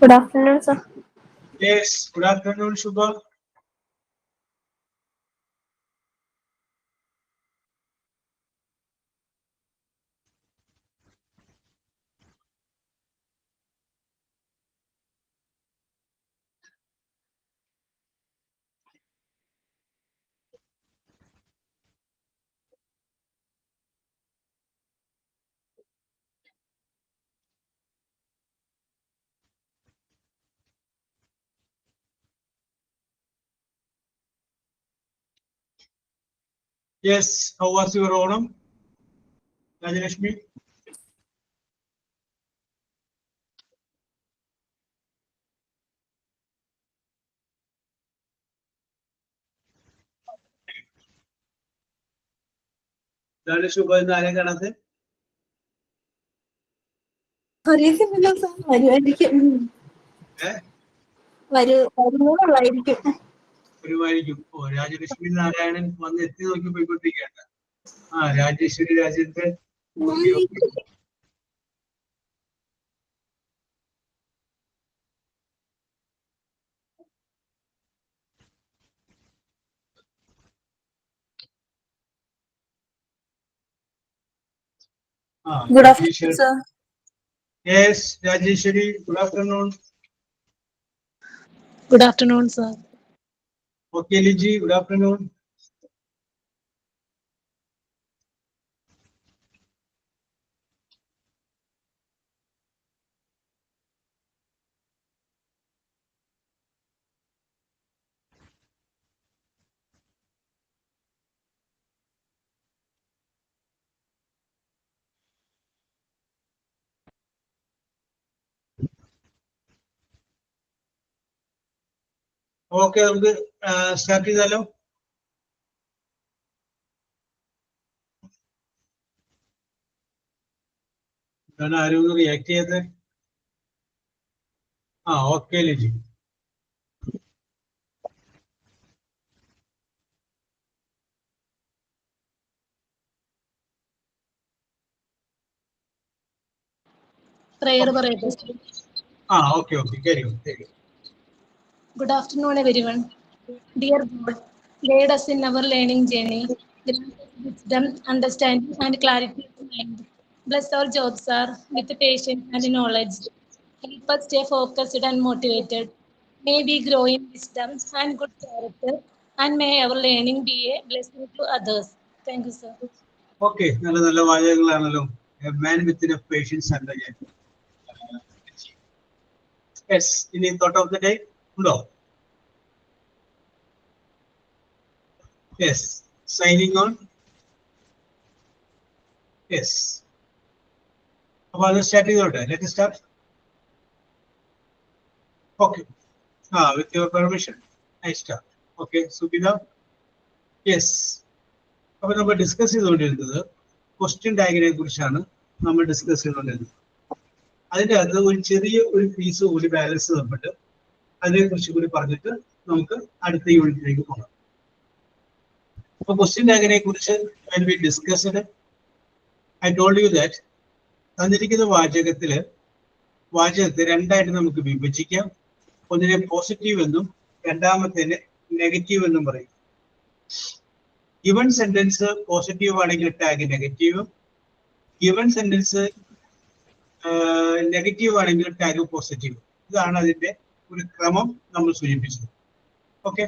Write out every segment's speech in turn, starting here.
Good afternoon, sir. Yes, good afternoon, Shubha. Yes, how was your Onam, Rajalakshmi? Shubha in the അറിയത്തില്ലല്ലോ sir, വരുമായിരിക്കും. വരുന്നതായിരിക്കും. വരുമായിരിക്കും. ഓ, രാജലക്ഷ്മി നാരായണൻ വന്ന് എത്തി നോക്കി പോയിക്കൊണ്ടിരിക്കുകയാണ്. ആ, Rajeshwari Rajendran. Good afternoon, sir. Yes, Rajeshwari, good afternoon. Good afternoon, sir. Okay, Liji, good afternoon. Okay, നമുക്ക് സ്റ്റാർട്ട് ചെയ്താലോ? ആരും ഒന്ന് റിയാക്ട് ചെയ്തത്? ആ, okay Liji. Prayer parayate. Okay, carry on. Good afternoon, everyone. Dear God, guide us in our learning journey. Grant us wisdom, understanding, and clarity of mind. Bless our jobs, sir, with patience and knowledge. Help us stay focused and motivated. May we grow in wisdom and good character, and may our learning be a blessing to others. Thank you, sir. Okay, നല്ല വാചകങ്ങളാണല്ലോ. A man with enough patience and yes, any thought of the day? No. Yes, signing on. Yes. About the starting order, let us start. Okay. With your permission, I start. Okay, Subhida. Yes. അപ്പോൾ നമ്മൾ discuss ചെയ്തുകൊണ്ടിരുന്നത് question ഡയഗ്രാമിനെ കുറിച്ചാണ് നമ്മൾ discuss ചെയ്തുകൊണ്ടിരുന്നത്. അതിൻ്റെ അകത്ത് ഒരു ചെറിയ ഒരു പീസ് കൂടി ബാലൻസ് തന്നിട്ട് അതിനെക്കുറിച്ച് കൂടി പറഞ്ഞിട്ട് നമുക്ക് അടുത്ത യൂണിറ്റിലേക്ക് പോകാം. അപ്പോൾ ക്വസ്റ്റ്യൻ ഡയഗ്രാമിനെ കുറിച്ച് when we discussed, I told you that തന്നിരിക്കുന്ന വാചകത്തെ രണ്ടായിട്ട് നമുക്ക് വിഭജിക്കാം. ഒന്നിനെ പോസിറ്റീവ് എന്നും രണ്ടാമത്തേനെ നെഗറ്റീവ് എന്നും പറയും. ഗിവൺ സെന്റൻസ് പോസിറ്റീവ് ആണെങ്കിൽ ടാഗ് നെഗറ്റീവും, ഗിവൺ സെന്റൻസ് നെഗറ്റീവ് ആണെങ്കിൽ ടാഗ് പോസിറ്റീവ്. ഇതാണ് അതിന്റെ ഒരു ക്രമം നമ്മൾ സൂചിപ്പിച്ചത്. ഓക്കെ,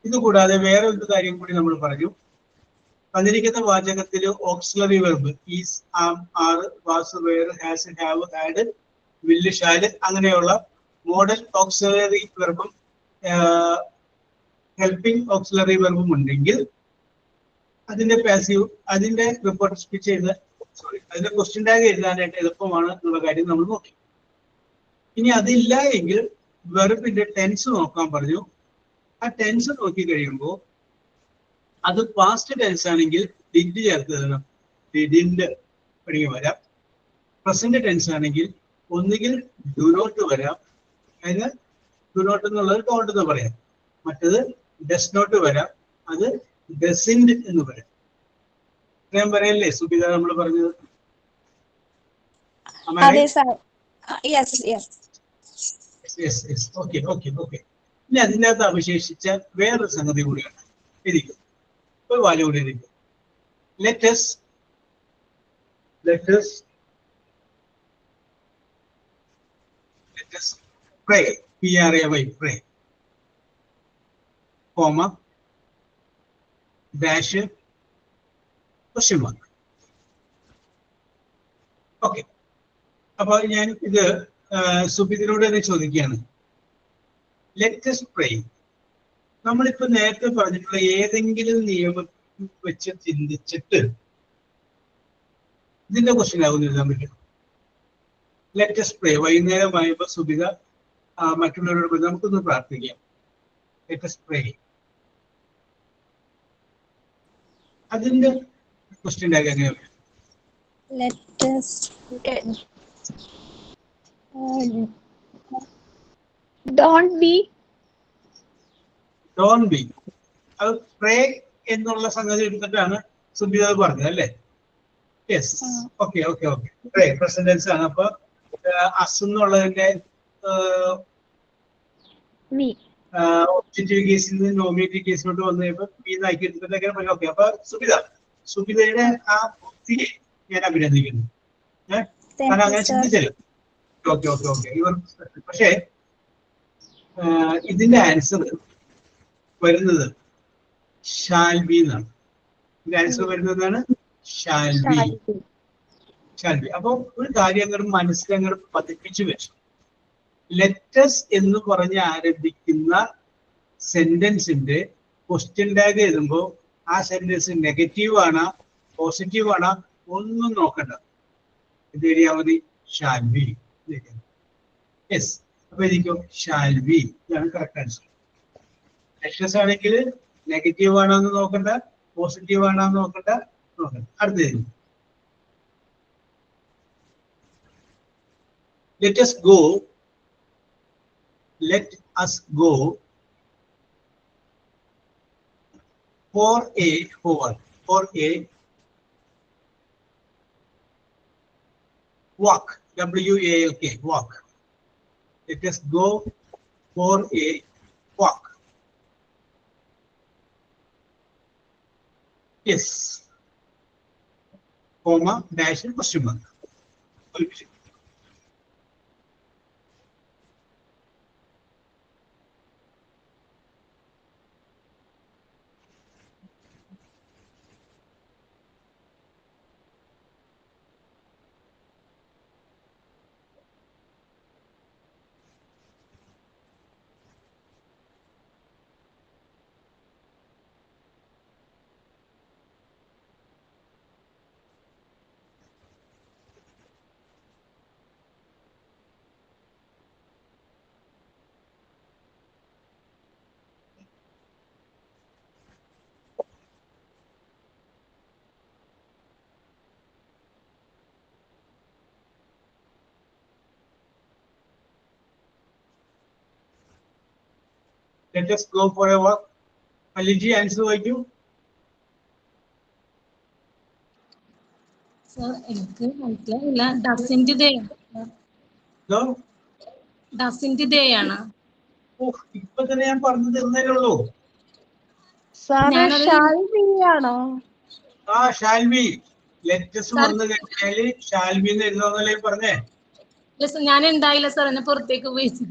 ഇത് കൂടാതെ വേറെ ഒരു കാര്യം കൂടി നമ്മൾ പറഞ്ഞു. തന്നിരിക്കുന്ന വാചകത്തിൽ auxiliary verb is, am, are, was, were, has, have, had, will, shall അങ്ങനെയുള്ള മോഡൽ ഓക്സിലറി വെർബും ഹെൽപ്പിംഗ് ഓക്സിലറി വെർബും ഉണ്ടെങ്കിൽ അതിന്റെ പാസീവ്, അതിന്റെ റിപ്പോർട്ട് സ്പീച്ച് ചെയ്ത് അതിന്റെ ക്വസ്റ്റ്യൻ ടാഗ് എഴുതാനായിട്ട് എളുപ്പമാണ് എന്നുള്ള കാര്യം നമ്മൾ നോക്കി. ഇനി അതില്ല എങ്കിൽ വെർബിന്റെ ടെൻസ് നോക്കാൻ പറഞ്ഞു. ആ ടെൻസ് നോക്കി കഴിയുമ്പോൾ അത് പാസ്റ്റ് ടെൻസ് ആണെങ്കിൽ ഡിഡ് ചേർത്ത് തരണം, ഡിഡിന്റ് പണിക്ക് വരാം. പ്രസന്റ് ടെൻസ് ആണെങ്കിൽ ഒന്നുകിൽ ഡു നോട്ട് വരാം, അതിന് ഡു നോട്ട് എന്നുള്ളത് ഡോണ്ട് എന്ന് പറയാം. മറ്റത് ഡസ് നോട്ട് വരാം, അത് ഡസിന്റ് എന്ന് പറയാം. ഞാൻ പറയല്ലേ സുബിത നമ്മൾ പറഞ്ഞത്? Yes yes okay okay okay. ഇനി അതിനകത്ത് അവശേഷിച്ച വേറൊരു സംഗതി കൂടിയാണ്. ഇരിക്കും ഒരു വാല്യൂ കൂടി ഇരിക്കും. Let's pray, P-R-A-Y, pray, comma, dash, question mark. Okay. അപ്പൊ ഞാൻ ഇത് സുബിതിനോട് തന്നെ ചോദിക്കുകയാണ്. ലെറ്റസ് പ്രേ, നമ്മളിപ്പോ നേരത്തെ പറഞ്ഞിട്ടുള്ള ഏതെങ്കിലും നിയമം വെച്ച് ചിന്തിച്ചിട്ട് ഇതിന്റെ ക്വസ്റ്റ്യൻ ആകുന്നു എഴുതാൻ പറ്റും. ലെറ്റസ് പ്രേ, വൈകുന്നേരമായപ്പോ സുബിത മറ്റുള്ളവരോട് നമുക്കൊന്ന് പ്രാർത്ഥിക്കാം. ലെറ്റസ് പ്രേ, അതിന്റെ ക്വസ്റ്റ്യൻ ആകാൻ എങ്ങനെയാണ്? Don't be. അത് പ്രേ എന്നുള്ള സംഗതി എടുത്തിട്ടാണ് സുബിത പറഞ്ഞത് അല്ലേ? Yes okay okay okay. പ്രേ പ്രസന്റ് ടെൻസ് ആണ്. അപ്പൊ അസ് എന്നുള്ളതിന്റെ ഒബ്ജക്റ്റീവ് കേസിൽ നിന്ന് നോമിനേറ്റീവ് കേസിലോട്ട് വന്നു കഴിയുമ്പോൾ ബി നാക്കി എടുത്തിട്ടൊക്കെ പറഞ്ഞു. ഓക്കെ. അപ്പൊ സുബിതയുടെ ആ ബുദ്ധിയെ ഞാൻ അഭിനന്ദിക്കുന്നു. കാരണം അങ്ങനെ ചിന്തിച്ചല്ലോ. Okay okay okay. ഇവർ പക്ഷേ ഇതിന്റെ ആൻസർ വരുന്നത് ഷാൽ ബി എന്നാണ്. ഇതിന്റെ ആൻസർ വരുന്നതാണ് ഷാൽ ബി. അപ്പൊ ഒരു കാര്യം അങ്ങോട്ട് മനസ്സിലങ്ങോട്ട് പതിപ്പിച്ചു വെച്ചു. ലെറ്റസ് എന്ന് പറഞ്ഞ് ആരംഭിക്കുന്ന സെന്റൻസിന്റെ ക്വസ്റ്റ്യൻ ടാഗ് എഴുതുമ്പോൾ ആ സെന്റൻസ് നെഗറ്റീവ് ആണ് പോസിറ്റീവ് ആണ് ഒന്നും നോക്കണ്ട. ഇത് എഴുതിയാൽ മതി ഷാൽ ബി. യെസ്. അപ്പൊ ഇരിക്കും ഷാൽ ബി. ഇതാണ് കറക്റ്റ് ആൻസർ. ലെറ്റസ് ആണെങ്കിൽ നെഗറ്റീവ് ആണോ എന്ന് നോക്കണ്ട, പോസിറ്റീവ് ആണോ എന്ന് നോക്കണ്ട. അടുത്തത് let us go for a walk, W-A-K, walk. Let us go for a walk. Yes, comma, dash and question mark. Let us go for a walk. Aliji, answer വായിക്കൂ. Sir എനിക്ക് മനസ്സിലായില്ല. ഡസിന്റ് ഡേ ആണ്. ഇപ്പൊ തന്നെ ഞാൻ പറഞ്ഞു തരുന്നേ ഉള്ളൂ. ആ ഷാൽവി ലെറ്റസ് വന്നു കഴിഞ്ഞാല് ഷാൽവി എന്ന് എഴുതാന്നല്ലേ പറഞ്ഞേ? ഞാൻ ഉണ്ടായില്ല സാർ, എന്നെ പുറത്തേക്ക് ഉപയോഗിച്ചു.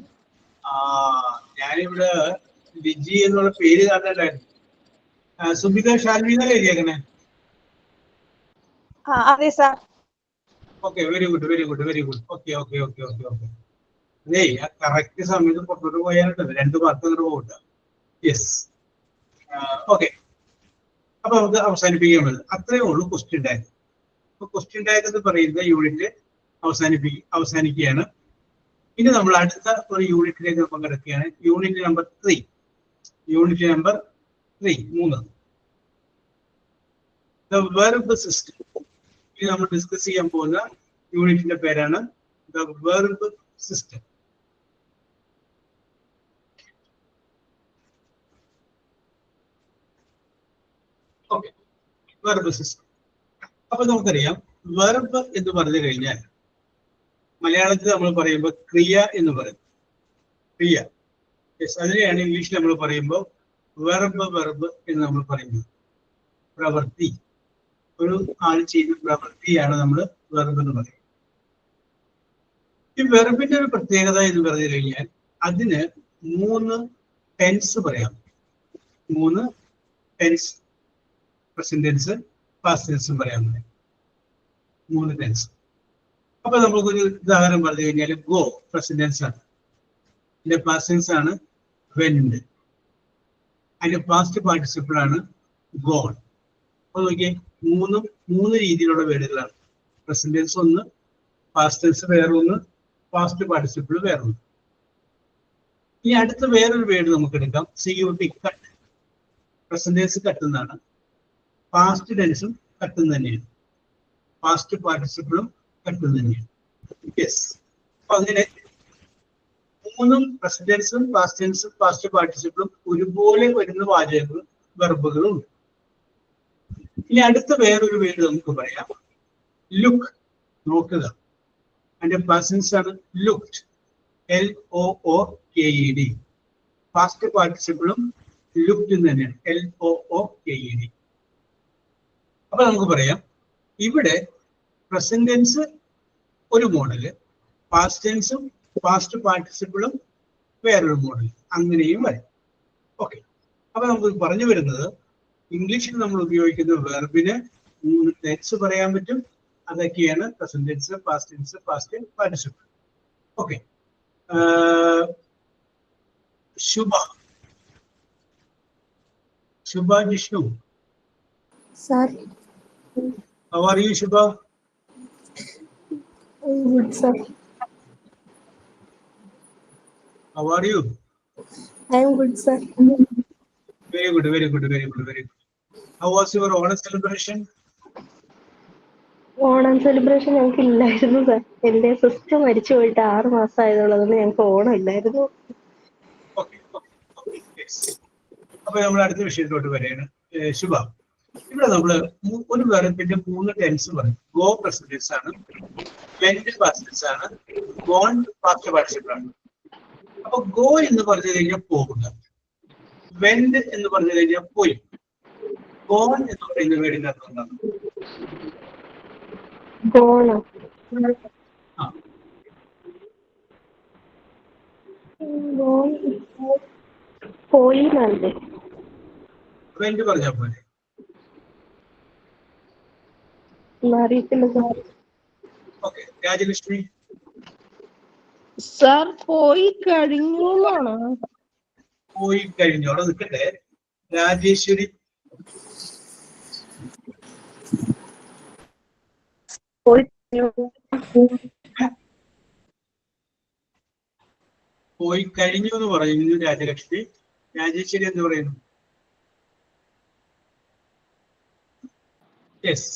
ഞാനിവിടെ ലിജി എന്നുള്ള പേര് കണ്ടിട്ടുണ്ടായിരുന്നു. സുബിത ഷാൽവി എന്നല്ലേ എഴുതിയേക്കണേ? അതെ sir. Okay, very good. Okay. അതേ ആ കറക്റ്റ് സമയത്ത് പുറത്തോട്ട് പോയാലുണ്ട് 2 മാർക്ക് അങ്ങോട്ട് പോകണ്ട. Yes okay. അപ്പൊ നമുക്ക് അവസാനിപ്പിക്കാൻ പറ്റും. അത്രയേ ഉള്ളൂ ക്വസ്റ്റ്യൻ ടാഗ്. അപ്പൊ ക്വസ്റ്റ്യൻ ടാഗ് എന്ന് പറയുന്ന യൂണിറ്റ് അവസാനിക്കുകയാണ്. ഇനി നമ്മൾ അടുത്ത ഒരു യൂണിറ്റിലേക്ക് നമ്മൾ കിടക്കുകയാണ്. Unit number 3. 3 the verb system. ഇനി നമ്മൾ ഡിസ്കസ് ചെയ്യാൻ പോകുന്ന യൂണിറ്റിന്റെ പേരാണ് the verb system. Okay, verb system. അപ്പൊ നമുക്കറിയാം വെർബ് എന്ന് പറഞ്ഞു കഴിഞ്ഞാൽ മലയാളത്തിൽ നമ്മൾ പറയുമ്പോൾ ക്രിയ എന്ന് പറയും. ക്രിയ. യെസ്, അതിനെയാണ് ഇംഗ്ലീഷിൽ നമ്മൾ പറയുമ്പോൾ വെർബ് എന്ന് നമ്മൾ പറയുന്നത്. പ്രവൃത്തി, ഒരു ആൾ ചെയ്യുന്ന പ്രവൃത്തിയാണ് നമ്മൾ വെർബ് എന്ന് പറയുന്നത്. ഈ വെർബിന്റെ ഒരു പ്രത്യേകത എന്ന് പറഞ്ഞു കഴിഞ്ഞാൽ അതിന് 3 ടെൻസ് പറയാം. 3 ടെൻസ്, പ്രസന്റ് ടെൻസ്, പാസ്റ്റ് ടെൻസും പറയാൻ പറ്റും. 3 ടെൻസ്. അപ്പൊ നമുക്കൊരു ഉദാഹരണം പറഞ്ഞു കഴിഞ്ഞാൽ ഗോ പ്രസന്റ് ടെൻസ് ആണ്, അതിന്റെ പാസ്റ്റ് ടെൻസ് ആണ് വെന്റ്, അതിന്റെ പാസ്റ്റ് പാർട്ടിസിപ്പിൾ ആണ് ഗോൺ. അപ്പൊ നോക്കിയേ, 3 രീതിയിലുള്ള വേർഡുകളാണ്. പ്രസന്റ് ടെൻസ് ഒന്ന്, പാസ്റ്റ് ടെൻസ് വേറൊന്ന്, പാസ്റ്റ് പാർട്ടിസിപ്പിൾ വേറൊന്ന്. ഇനി അടുത്ത വേറൊരു വേർഡ് നമുക്ക് എടുക്കാം, CUT, കട്ട്. പ്രസന്റ് ടെൻസ് കട്ടുന്നതാണ്, പാസ്റ്റ് ടെൻസും കട്ടുന്ന തന്നെയാണ്, പാസ്റ്റ് പാർട്ടിസിപ്പിളും കട്ടുന്ന തന്നെയാണ്. യെസ്, അപ്പൊ അങ്ങനെ 3 പ്രസന്റ് ടെൻസും പാസ്റ്റ് ടെൻസും പാസ്റ്റ് പാർട്ടിസിപ്പിളും ഒരുപോലെ വരുന്ന വാചകങ്ങളും വെർബുകളും ഉണ്ട്. ഇനി അടുത്ത വേറൊരു വേർഡ് നമുക്ക് പറയാം, ലുക്ക്, നോക്കുക. അതിന്റെ പാസ്റ്റ് ടെൻസ് ആണ് ലുക്ഡ്, LOOKED. പാസ്റ്റ് പാർട്ടിസിപ്പിളും ലുക്ഡ് തന്നെയാണ്, LOOKED. അപ്പൊ നമുക്ക് പറയാം, ഇവിടെ പ്രസന്റ് ടെൻസ് ഒരു മോഡല്, പാസ്റ്റ് ടെൻസും പാസ്റ്റ് പാർട്ടിസിപ്പിളും വേറൊരു മോഡൽ, അങ്ങനെയും വരും. ഓക്കെ, അപ്പൊ നമുക്ക് പറഞ്ഞു വരുന്നത് ഇംഗ്ലീഷിൽ നമ്മൾ ഉപയോഗിക്കുന്ന വെർബിന് 3 ടെൻസ് പറയാൻ പറ്റും. അതൊക്കെയാണ് present tense, past tense, past participle. Okay, Shubha Jishnu, Sir, how are you, Shubha? I'm good, sir. How are you? I'm good, sir. Very good, very good, very good, very good. How was your Onam celebration? Onam celebration ഞങ്ങൾക്ക് ഇല്ലായിരുന്നു sir. എന്റെ sister മരിച്ചു പോയിട്ട് 6 മാസം ആയതുള്ളതുകൊണ്ട് ഞങ്ങൾക്ക് ഓണം ഇല്ലായിരുന്നു. Okay, okay, okay, yes. അപ്പൊ നമ്മൾ അടുത്ത വിഷയത്തിലോട്ട് വരികയാണ്. ശുഭ, ഇവിടെ നമ്മള് ഒരു വെർബിന്റെ 3 ടെൻസ് പറയും. ഗോ പ്രസന്റ് ടെൻസ് ആണ്, വെന്റ് പാസ്റ്റ് ടെൻസ് ആണ്, ഗോൺ പാസ്റ്റ് പാർട്ടിസിപ്പിൾ ആണ്. അപ്പൊ ഗോ എന്ന് പറഞ്ഞു കഴിഞ്ഞാൽ പോകുക, വെന്റ് എന്ന് പറഞ്ഞു കഴിഞ്ഞാൽ പോയി, ഗോൺ എന്ന് പറയുന്ന വേർഡിന്റെ അർത്ഥം എന്താണ്? ഓണം ആ, പോയി നല്ലേ വെന്റ് പറഞ്ഞാൽ പോലെ. അറിയത്തില്ല സാർ. ഓക്കെ, രാജലക്ഷ്മി. സാർ പോയി കഴിഞ്ഞു എന്നാണ്. പോയി കഴിഞ്ഞു, അവിടെ നിൽക്കട്ടെ. രാജേശ്വരി. പോയി കഴിഞ്ഞു എന്ന് പറയുന്നു രാജലക്ഷ്മി. രാജേശ്വരി എന്ന് പറയുന്നു. യെസ്,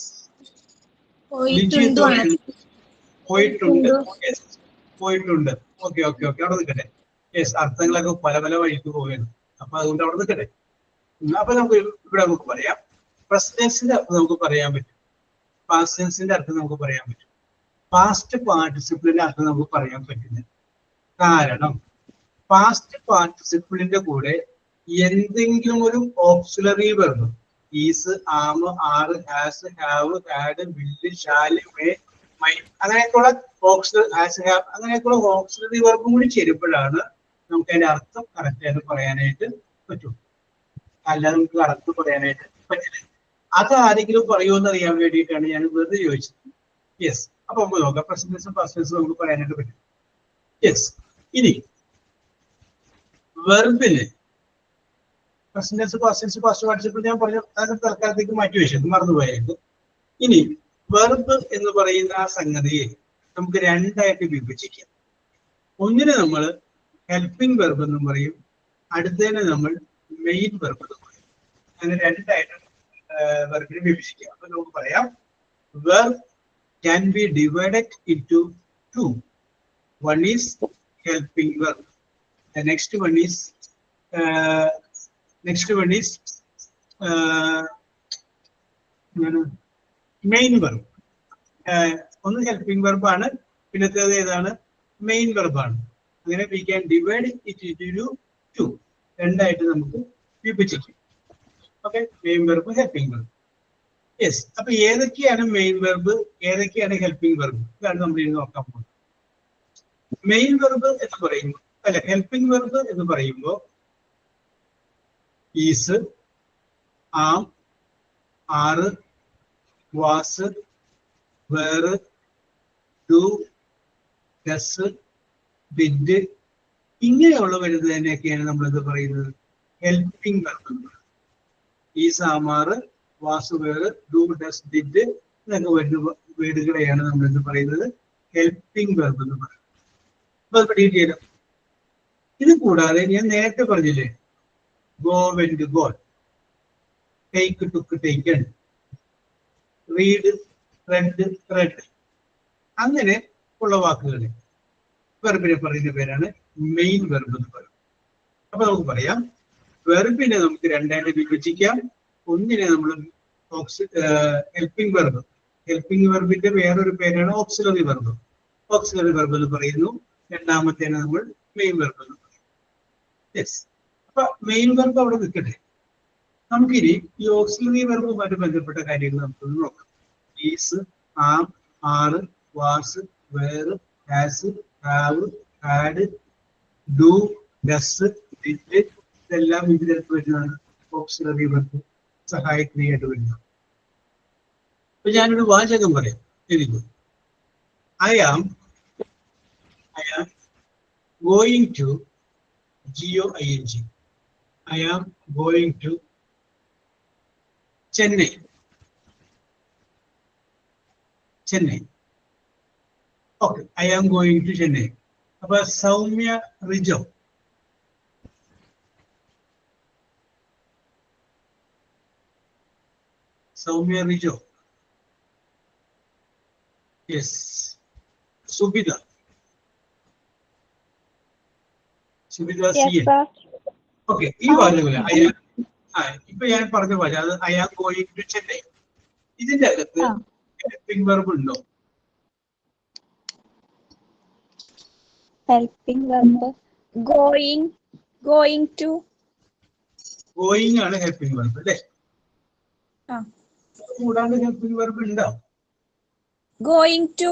പോയിട്ടുണ്ട്. പോയിട്ടുണ്ട്. പോയിട്ടുണ്ട്. ഓക്കെ ഓക്കെ ഓക്കെ, അവിടെ നിൽക്കട്ടെ. യെസ്, അർത്ഥങ്ങളൊക്കെ പല പല വഴിക്ക് പോവുകയാണ്. അപ്പൊ അതുകൊണ്ട് അവിടെ നിൽക്കട്ടെ. അപ്പൊ നമുക്ക് ഇവിടെ നമുക്ക് പറയാം, പ്രസന്റ് ടെൻസിന്റെ അർത്ഥം നമുക്ക് പറയാൻ പറ്റും, പാസ്റ്റ് ടെൻസിന്റെ അർത്ഥം നമുക്ക് പറയാൻ പറ്റും, പാസ്റ്റ് പാർട്ടിസിപ്പിളിന്റെ അർത്ഥം നമുക്ക് പറയാൻ പറ്റില്ല. കാരണം പാസ്റ്റ് പാർട്ടിസിപ്പിളിന്റെ കൂടെ എന്തെങ്കിലും ഒരു ഓക്സിലറി വെർബ്, ഈസ്, ആം, ആറ്, has, have, had, will, shall, may, my, അങ്ങനെയൊക്കെയുള്ള അങ്ങനെയൊക്കെയുള്ള ഓക്സിലറി വെർബും കൂടി ചേരുമ്പോഴാണ് നമുക്ക് അതിന്റെ അർത്ഥം കറക്റ്റ് ആയിട്ട് പറയാനായിട്ട് പറ്റും. അല്ലാതെ നമുക്ക് കറക്റ്റ് പറയാനായിട്ട് പറ്റില്ല. അത് ആരെങ്കിലും പറയുമെന്ന് അറിയാൻ വേണ്ടിയിട്ടാണ് ഞാൻ വെറുതെ ചോദിച്ചത്. യെസ്, അപ്പൊ നമുക്ക് നോക്കാം, പ്രസന്റ് ടെൻസും പാസ്റ്റ് ടെൻസും നമുക്ക് പറയാനായിട്ട് പറ്റും. യെസ്, ഇനി വെർബിന് present tense, past tense, past participle ഞാൻ പറഞ്ഞു, അതിന് തൽക്കാലത്തേക്ക് മാറ്റി വെച്ചത് മറന്നുപോയായിരുന്നു. ഇനി വെർബ് എന്ന് പറയുന്ന ആ സംഗതിയെ നമുക്ക് 2ആയിട്ട് വിഭജിക്കാം. ഒന്നിനെ നമ്മൾ ഹെൽപ്പിംഗ് വെർബ് എന്നും പറയും, അടുത്തതിനെ നമ്മൾ മെയിൻ വെർബ് എന്നും പറയും. അങ്ങനെ 2ആയിട്ട് വെർബിനെ വിഭജിക്കാം. അപ്പൊ നമുക്ക് പറയാം, verb can be divided into 2. One is helping verb. The next one is main verb. ഒന്ന് ഹെൽപ്പിംഗ് വെർബാണ്, പിന്നത്തേത് ഏതാണ്? മെയിൻ വെർബാണ്. അങ്ങനെ we can divide it into 2. രണ്ടായിട്ട് നമുക്ക് വിഭജിക്കും. Okay, main verb helping verb. Yes, അപ്പൊ ഏതൊക്കെയാണ് മെയിൻ വെർബ്, ഏതൊക്കെയാണ് ഹെൽപ്പിംഗ് വെർബ്, ഇതാണ് നമ്മൾ ഇനി നോക്കാൻ പോകുന്നത്. മെയിൻ വെർബ് എന്ന് പറയുമ്പോൾ അല്ല ഹെൽപ്പിംഗ് വെർബ് എന്ന് പറയുമ്പോൾ is, am, are, was, were, do, does, did ഇങ്ങനെയുള്ള വരുന്നതിനെയൊക്കെയാണ് നമ്മൾ ഇത് പറയുന്നത് helping verb. Is, am, are, was, were, do, does, did എന്നൊക്കെ വരുന്ന വേർഡുകളെയാണ് നമ്മൾ ഇത് പറയുന്നത് ഹെൽപ്പിംഗ് വെർബ് എന്ന് പറയുന്നത്. ഡീറ്റെയിൽ ഇത് കൂടാതെ ഞാൻ നേരത്തെ പറഞ്ഞില്ലേ, go, went, gone, take, took, taken, read, read, read അങ്ങനെ ഉള്ള വാക്കുകളെ വെർബിനെ പറയുന്ന പേരാണ് മെയിൻ വെർബ് എന്ന് പറയുന്നത്. അപ്പൊ നമുക്ക് പറയാം, വെർബിനെ നമുക്ക് രണ്ടായിട്ട് വിഭജിക്കാം. ഒന്നിനെ നമ്മൾ ഹെൽപ്പിംഗ് വെർബ്, ഹെൽപ്പിംഗ് വെർബിന്റെ വേറൊരു പേരാണ് ഓക്സിലറി വെർബ്. ഓക്സിലറി വെർബ് എന്ന് പറയുന്നു. രണ്ടാമത്തേനെ നമ്മൾ മെയിൻ വെർബ് എന്ന് പറയും. യെസ്, അപ്പൊ മെയിൻ വെർബ് അവിടെ നിൽക്കട്ടെ. നമുക്കിനി ഈ ഓക്സിലറി വെർബുമായിട്ട് ബന്ധപ്പെട്ട കാര്യങ്ങൾ നമുക്കൊന്ന് നോക്കാം. Is, am, are, was, were, has, have, had, do, does, did ഇതെല്ലാം ഇതിനകത്ത് വരുന്നതാണ് ഓക്സിലറി വെർബ്, സഹായക്രിയയായിട്ട് വരുന്നത്. അപ്പൊ ഞാനൊരു വാചകം പറയാം. എനിക്ക് I am going to GOING. I am going to Chennai. Chennai. Okay, I am going to Chennai. Appa Soumya Rijo. Soumya Rijo. Yes. Subida. Okay, ഈ വാചകമില്ല ഇപ്പൊ ഞാൻ പറഞ്ഞ വാചകം, അത് I am going to Chennai. ഇതിന്റെ അകത്ത് ഹെൽപ്പിംഗ് വെർബ് ഉണ്ടോ? Helping verb going, going to. Going ആണ് ഹെൽപ്പിംഗ് വെർബ് അല്ലേ? കൂടാണ്ട് ഹെൽപ്പിംഗ് വെർബ് ഉണ്ടോ? Going to.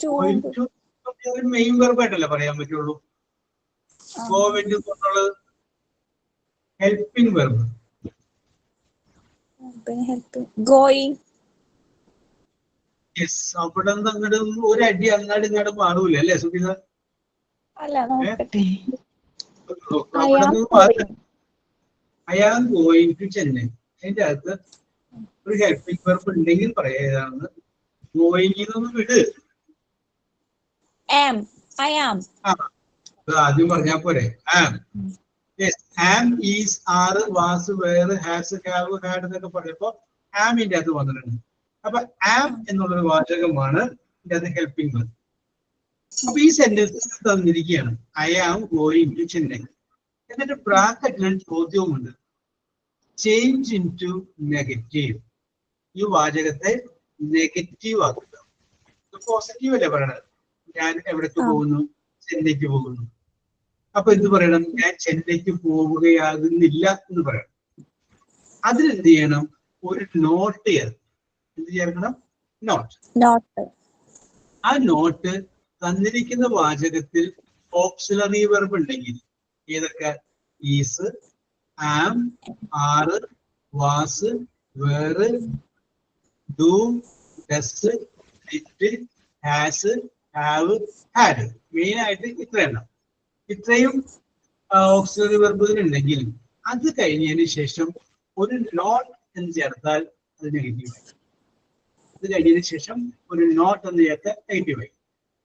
Going to main വെർബായിട്ടല്ലേ പറയാൻ പറ്റുള്ളൂ. ഗോ, വെന്റ്, കൊണ്ടുള്ളത് ഹെൽപ്പിംഗ് വെർബ്. ഗോയിങ്. യെസ്, അവിടെ നിന്ന് അങ്ങോട്ട് ഒരു അടി അങ്ങാട് ഇങ്ങോട്ട് മാറൂല അല്ലേ സുബിത? അല്ല, നോക്കട്ടെ. I am going to Chennai. അതിന്റെ അകത്ത് ഒരു ഹെൽപ്പിംഗ് വെർബ് ഉണ്ടെങ്കിൽ പറയാതാണ്. ഗോയിങ് എന്നൊന്ന് വിട്. ആദ്യം പറഞ്ഞാ പോരെ. ആം, ആം, ഈസ്, ആറ്, was, were, has, have, had എന്നൊക്കെ പറയുമ്പോ ആമിന്റെ അകത്ത് വന്നിട്ടുണ്ട്. അപ്പൊ ആം എന്നുള്ളൊരു വാചകമാണ് ഇതിന്റെ അകത്ത് ഹെൽപ്പിംഗ് വെർബ്. അപ്പൊ ഈ സെന്റൻസ് തന്നിരിക്കുകയാണ്, I am going to Chennai. എന്നിട്ട് ബ്രാക്കറ്റിൽ ചോദ്യവുമുണ്ട്, ചേഞ്ച് ഇൻ ടു നെഗറ്റീവ്. ഈ വാചകത്തെ നെഗറ്റീവ് ആക്കുക. പോസിറ്റീവ് അല്ലേ പറയണത്? ഞാൻ എവിടേക്ക് പോകുന്നു? ചെന്നൈക്ക് പോകുന്നു. അപ്പൊ എന്ത് പറയണം? ഞാൻ ചെന്നൈക്ക് പോവുകയാകുന്നില്ല എന്ന് പറയണം. അതിനെന്ത് ചെയ്യണം? ഒരു നോട്ട് ചേർക്കണം. എന്ത് ചേർക്കണം? നോട്ട്. ആ നോട്ട് തന്നിരിക്കുന്ന വാചകത്തിൽ ഓക്സിലറി വെർബ് ഉണ്ടെങ്കിൽ, ഏതൊക്കെ? Is, am, are, was, were, do, does, did, has, have, had. Main ആയിട്ട് ഇത്രയും ഓക്സിലറി വെർബുകൾ ഉണ്ടെങ്കിൽ അത് കഴിഞ്ഞതിന് ശേഷം ഒരു നോട്ട് എന്ന് ചേർത്താൽ അത് നെഗറ്റീവായി. അത് കഴിഞ്ഞതിന് ശേഷം ഒരു നോട്ട് എന്ന് ചേർത്താൽ നെഗറ്റീവായി.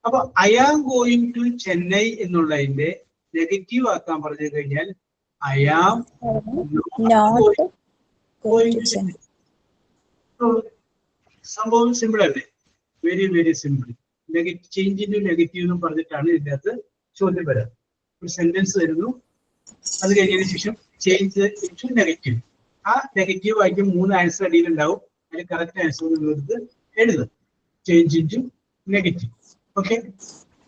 അപ്പൊ I am going to Chennai എന്നുള്ളതിന്റെ നെഗറ്റീവ് ആക്കാൻ പറഞ്ഞു കഴിഞ്ഞാൽ I am going to Chennai. സംഭവം സിമ്പിൾ അല്ലേ? Very very simple. Change into negative എന്ന് പറഞ്ഞിട്ടാണ് ഇതിന്റെ അകത്ത് ചോദ്യം വരാം. ഒരു സെന്റൻസ് വരുന്നു, അത് കഴിഞ്ഞതിന് ശേഷം ചേഞ്ച് ഇൻ ടു നെഗറ്റീവ്. ആ നെഗറ്റീവ് ആയിട്ട് 3 ആൻസർ അടിയിൽ ഉണ്ടാവും. അതിൽ കറക്റ്റ് ആൻസർ നിങ്ങൾക്ക് എഴുതും. Change into negative. Okay,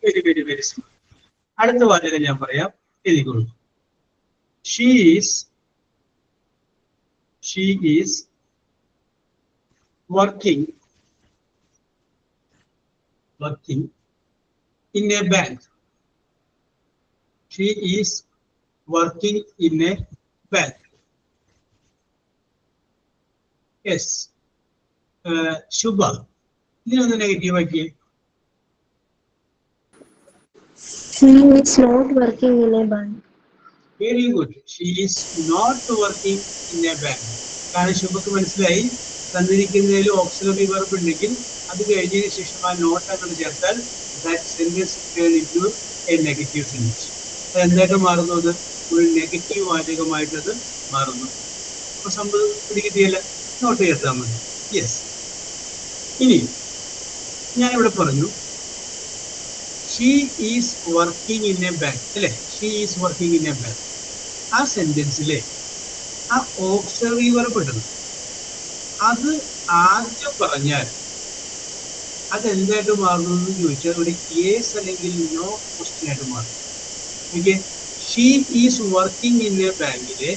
very very very simple. അടുത്ത വാചകം ഞാൻ പറയാം, എഴുതിക്കൊള്ളൂ. She is working in a bank. She is working in a bank. Yes. Shubha, ഇതിനൊന്ന് നെഗറ്റീവ് ആക്കി. She is not working in a bank. Very good. She is not working in a bank. കാരണം ശുഭക്ക് മനസ്സിലായി തന്നിരിക്കുന്നതിൽ auxiliary verb ഉണ്ടെങ്കിൽ അത് കഴിഞ്ഞതിന് ശേഷം ആ not അങ്ങോട്ട് ചേർത്താൽ that sentence turn into a negative sentence. അത് എന്തായിട്ട് മാറുന്നു? അത് ഒരു നെഗറ്റീവ് വാചകമായിട്ട് അത് മാറുന്നു. അപ്പൊ സംഭവം പിടികിട്ടിയല്ല, നോട്ട് ചേർത്താൽ മതി. യെസ്. ഇനി ഞാനിവിടെ പറഞ്ഞു she is working in a bank അല്ലെ? She is working in a bank. ആ സെന്റൻസിലെ ആ ഓക്സിലറി വെർബ് ഇടുന്നു, അത് ആദ്യം പറഞ്ഞാൽ അതെന്തായിട്ട് മാറുന്നു എന്ന് ചോദിച്ചാൽ ഒരു യെസ് അല്ലെങ്കിൽ നോ ക്വസ്റ്റ്യൻ ആയിട്ട് മാറും. Okay, she is working in a ബാങ്കിലെ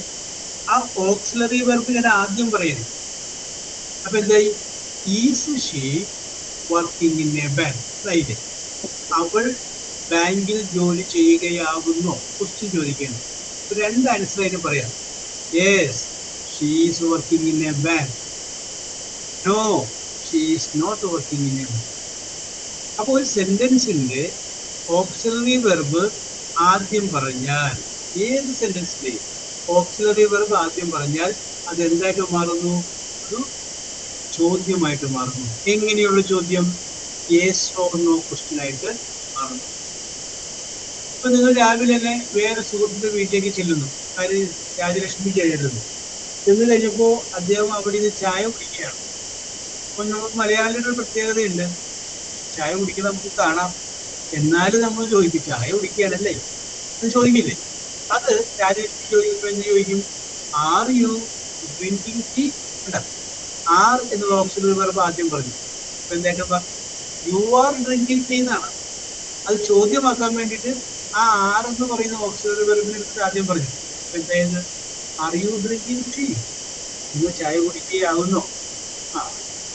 ആ ഓക്സിലറി വെർബ് ഞാൻ ആദ്യം പറയുന്നത്. അപ്പൊ എന്തായി? Is she working in a bank. Right. അവൾ ബാങ്കിൽ ജോലി ചെയ്യുകയാകുന്നോ? ക്വസ്റ്റ്യൻ ചോദിക്കുന്നു. രണ്ട് ആൻസർ ആയിട്ട് പറയാം. Yes, she is working in a bank. No, she is not working in a bank. അപ്പോൾ ഒരു സെന്റൻസിന്റെ ഓക്സിലറി വെർബ് ആദ്യം പറഞ്ഞാൽ, ഏത് സെന്റൻസിലെ ഓക്സിലറി വെർബ് ആദ്യം പറഞ്ഞാൽ അത് എന്തായിട്ട് മാറുന്നു? ഒരു ചോദ്യമായിട്ട് മാറുന്നു. എങ്ങനെയുള്ള ചോദ്യം? യെസ് ഓർ നോ ക്വസ്റ്റ്യൻ ആയിട്ട് മാറുന്നു. ഇപ്പൊ നിങ്ങൾ രാവിലെ തന്നെ വേറെ സുഹൃത്തിന്റെ വീട്ടിലേക്ക് ചെല്ലുന്നു, കാര്യം രാജലക്ഷ്മി ചെയ്യരുത്. ചെന്ന് കഴിഞ്ഞപ്പോ അദ്ദേഹം അവിടെ നിന്ന് ചായ കുടിക്കുകയാണ്. അപ്പൊ നമുക്ക് മലയാളിയുടെ ഒരു പ്രത്യേകതയുണ്ട്, ചായ കുടിക്കുന്നത് നമുക്ക് കാണാം, എന്നാലും നമ്മൾ ചോദിക്കും ചായ കുടിക്കുകയാണല്ലേ എന്ന് ചോദിക്കില്ലേ? അത് രാജലക്ഷ്മി ചോദിക്കുമ്പോൾ എന്ത് ചോദിക്കും? Are you drinking tea? Are എന്നുള്ള ഓക്സിലറി വെർബ് ആദ്യം പറഞ്ഞു. അപ്പൊ എന്തായിട്ട് യു ആർ ഡ്രിങ്കിങ് ടീ എന്നാണ്. അത് ചോദ്യമാക്കാൻ വേണ്ടിയിട്ട് ആ ആർ എന്ന് പറയുന്ന ഓക്സിലറി വെർബിനെ എടുത്തിട്ട് ആദ്യം പറഞ്ഞു. അപ്പൊ എന്തായത്? Are you drinking tea? നിങ്ങൾ ചായ കുടിക്കുകയാകുന്നോ? ആ,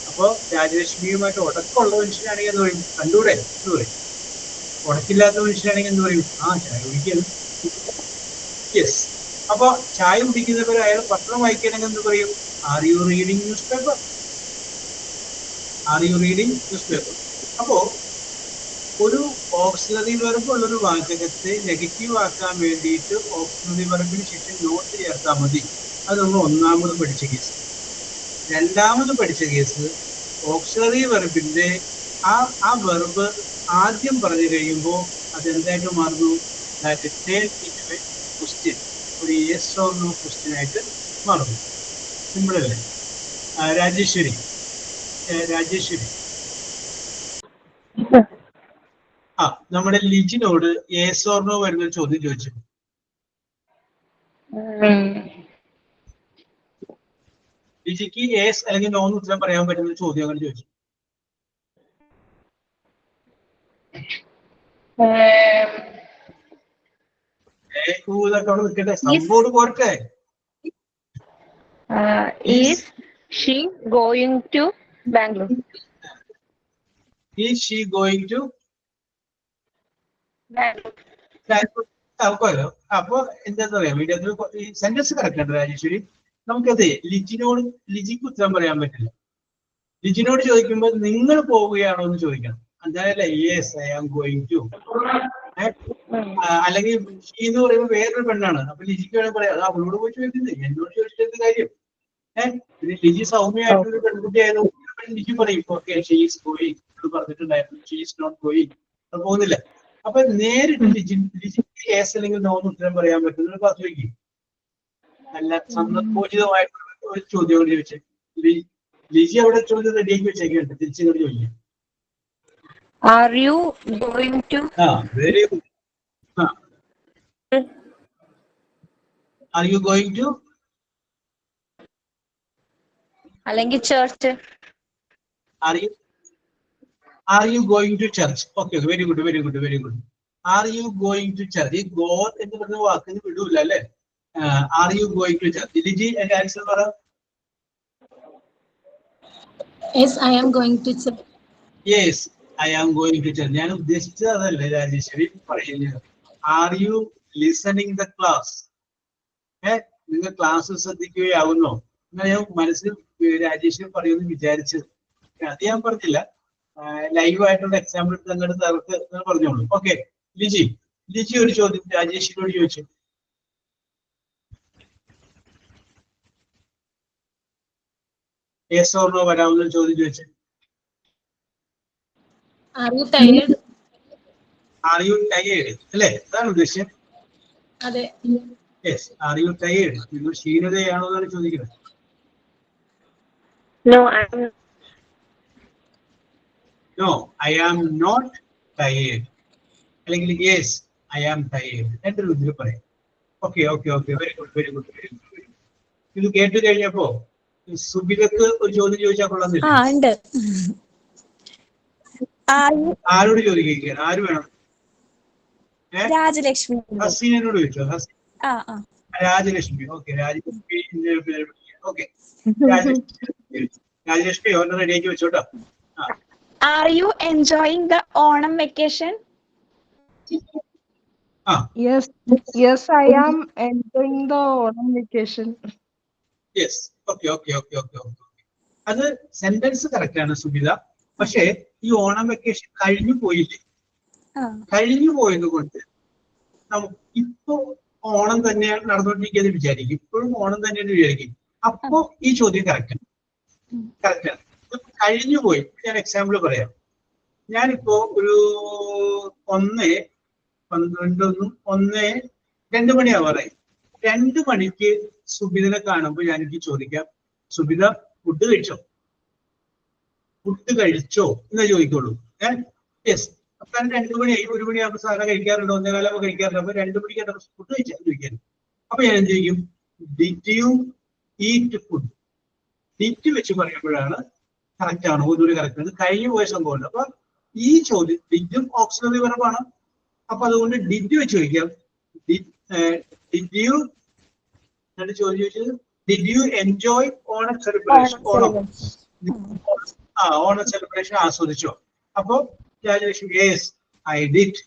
അപ്പൊ രാജലക്ഷ്മിയുമായിട്ട് ഉടക്കമുള്ള മനുഷ്യനാണെങ്കിൽ എന്ത് പറയും? കണ്ടൂടെ എന്ന് പറയും. ഉടക്കില്ലാത്ത മനുഷ്യനാണെങ്കിൽ എന്ത് പറയും? ആ, ചായ കുടിക്കുന്നു. യെസ്. അപ്പൊ ചായ കുടിക്കുന്നവർ അയാൾ പത്രം വായിക്കണമെങ്കിൽ എന്ത് പറയും? Are you reading news paper? Are you reading news paper? അപ്പോ ഒരു ഓക്സിലറി വെർബ് ഉള്ളൊരു വാചകത്തെ നെഗറ്റീവ് ആക്കാൻ വേണ്ടിയിട്ട് ഓക്സിലറി വെർബിന് ശേഷം നോട്ട് ചേർത്താൽ മതി. അത് നമ്മൾ ഒന്നാമത് പഠിച്ച കേസ്. രണ്ടാമത് പഠിച്ച കേസ് ഓക്സിലറി വെർബിന്റെ ആ വെർബ് ആദ്യം പറഞ്ഞു കഴിയുമ്പോൾ അതെന്തായിട്ട് മാറുന്നു? ക്വസ്റ്റ്യൻ, ഒരു യെസ് ഓർ നോ ക്വസ്റ്റ്യൻ ആയിട്ട് മാറുന്നു. സിമ്പിൾ അല്ലേ? രാജേശ്വരി, ആ, നമ്മുടെ ലിജിനോട് യെസ് ഓർ നോ വരുന്ന ചോദ്യം ചോദിച്ചു. ലിജിക്ക് യെസ് അല്ലെങ്കിൽ നോ എന്ന് ഉത്തരം പറയാൻ പറ്റുന്ന ചോദ്യം അങ്ങനെ ചോദിച്ചു. ഇതൊക്കെ അവിടെ നിൽക്കട്ടെ, സംഭവം പോരട്ടെ. Is she going to Bangalore? Is she going to Bangalore? അപ്പൊ എന്താ പറയാ, ഈ സെന്റൻസ് കറക്റ്റ് ആണ് രാജേശ്വരി. നമുക്കത് ലിജിക്ക് ഉത്തരം പറയാൻ പറ്റില്ല. ലിജിനോട് ചോദിക്കുമ്പോൾ നിങ്ങൾ പോവുകയാണോ എന്ന് ചോദിക്കണം. എന്തായാലും yes I am going to. അല്ലെങ്കിൽ ഷീ എന്ന് പറയുമ്പോൾ വേറൊരു പെണ്ണാണ്. അപ്പൊ ലിജിക്ക് വേണമെങ്കിൽ പറയാം, അത് അവളോട് പോയി ചോദിക്കുന്നത്, എന്നോട് ചോദിച്ചിട്ട് കാര്യം. പിന്നെ ലിജി സൗമ്യമായിട്ടൊരു പെൺകുട്ടി ആയതുകൊണ്ട് ലിജി പറയും ഓക്കെ ഷീ ഈസ് ഗോയിങ് എന്ന് പറഞ്ഞിട്ടുണ്ടായിരുന്നു. ഷീ ഈസ് നോട്ട് ഗോയിങ്, അത് പോകുന്നില്ല. അപ്പൊ നേരിട്ട് ലിജിക്ക് യെസ് അല്ലെങ്കിൽ നോ എന്ന് ഉത്തരം പറയാൻ പറ്റുന്ന ക്ലാസ് വയ്ക്കും. നല്ല സന്ദർഭോചിതമായിട്ടുള്ള ഒരു ചോദ്യം ചോദിച്ചേ. ലിജി അവിടെ ചോദ്യം റെഡിയാക്കി വെച്ചേക്കുണ്ട്, തിരിച്ചിങ്ങോട്ട് ചോദിക്കാം. Are you going to? Very good. Are you going to? അല്ലെങ്കിൽ church? Are you going to church? Okay, very good. Are you going to church? ഈ ഗോ എന്ന് പറഞ്ഞ വാക്കിന് വിടൂല അല്ലെ? Are you going to church? Liji എന്റെ ആൻസർ പറ. Yes, I am going to church. Yes, I am going to church. ഞാൻ ഉദ്ദേശിച്ചത് അതല്ലേ രാജേശ്വരി പറയുന്നത്. Are you listening the class? നിങ്ങൾ ക്ലാസ് ശ്രദ്ധിക്കുകയാവുന്നോ? എന്നാൽ ഞാൻ മനസ്സിൽ രാജേശ്വരി പറയുമെന്ന് വിചാരിച്ചത്. അത് ഞാൻ പറഞ്ഞില്ല. ലൈവ് ആയിട്ടുള്ള എക്സാമ്പിൾ എടുത്ത് അങ്ങോട്ട് അവർക്ക് പറഞ്ഞോളൂ. ഓക്കെ, ലിജി ഒരു ചോദ്യം രാജേഷിനോട് ചോദിച്ചു. യെസ് ഓർ നോ വരാവുന്ന ചോദ്യം ചോദിച്ചു. Are you tired? Are you tired അല്ലേ? അതാണ് ഉദ്ദേശം. അതെ. Yes, are you tired? നിങ്ങൾ ക്ഷീണതയാണോ എന്നാണ് ചോദിക്കുന്നത്. No, I'm no, I am not tired. അല്ലെങ്കിൽ യെസ്, ഐ ആം ടയേർഡ്. എന്റെ ഇതിൽ പറയാം. Okay okay okay, very good very good very good. ഇത് കേട്ട് കഴിഞ്ഞപ്പോ സുബിതക്ക് ഒരു ചോദ്യം ചോദിച്ചാൽ കൊള്ളാന്നില്ല? ഉണ്ട്. ആരോട് ചോദിക്കുകയാണ്? ആര് വേണം? രാജലക്ഷ്മി. ഹസീനോട് ചോദിച്ചോ? Rajalakshmi. Okay, Rajalakshmi. Okay, Rajalakshmi order റെഡിയാക്കി വെച്ചോട്ടോ. Are you enjoying the Onam vacation? Yes, I am enjoying the Onam vacation. Yes, okay okay okay okay okay. അത് സെന്റൻസ് കറക്റ്റ് ആണ് സുബിത. പക്ഷേ ഈ ഓണം വെക്കേഷൻ കഴിഞ്ഞു പോയില്ലേ? കഴിഞ്ഞു പോയത് കൊണ്ട് നമുക്ക് ഇപ്പോ ഓണം തന്നെയാണ് നടന്നുകൊണ്ടിരിക്കുന്നത് വിചാരിക്കും. ഇപ്പോഴും ഓണം തന്നെയാണ് വിചാരിക്കും. അപ്പോ ഈ ചോദ്യം കറക്റ്റാണ്. കറക്റ്റാണ്. കഴിഞ്ഞു പോയി. ഞാൻ എക്സാമ്പിൾ പറയാം. ഞാനിപ്പോ ഒരു 1:12 മണിയാവാറായി. 2 മണിക്ക് സുബിതനെ കാണുമ്പോൾ ഞാൻ എനിക്ക് ചോദിക്കാം, സുബിത ഫുഡ് കഴിച്ചോ? ഫുഡ് കഴിച്ചോ എന്നേ ചോദിക്കുള്ളൂ. യെസ്. അപ്പൊ 2 മണിയായി. 1 മണിയാകുമ്പോൾ സാധനം കഴിക്കാറുണ്ടോ? 1:15 കഴിക്കാറുണ്ടോ? അപ്പൊ 2 മണിക്ക് ഫുഡ് കഴിച്ചാൽ ചോദിക്കാൻ. അപ്പൊ ഞാൻ എന്ത് ചെയ്യും? Did you eat food? Did വെച്ച് പറയുമ്പോഴാണ് കറക്റ്റ് ആണ്. ഒന്നുകൂടി കറക്റ്റ് ആണ്. കഴിഞ്ഞു പോയ സംഭവമുണ്ട്. അപ്പൊ ഈ ചോദ്യം ഡിഡും ഓക്സിലറി വെർബാണ്. അപ്പൊ അതുകൊണ്ട് ഡിഡ് വെച്ച് ചോദിക്കാം. ഡിഡ് യു ചോദ്യം ചോദിച്ചത് did you enjoy Onam celebration? Onam celebration ആസ്വദിച്ചോ? അപ്പൊ രാജലക്ഷ്മി യെസ് ഐ ഡിഡ്,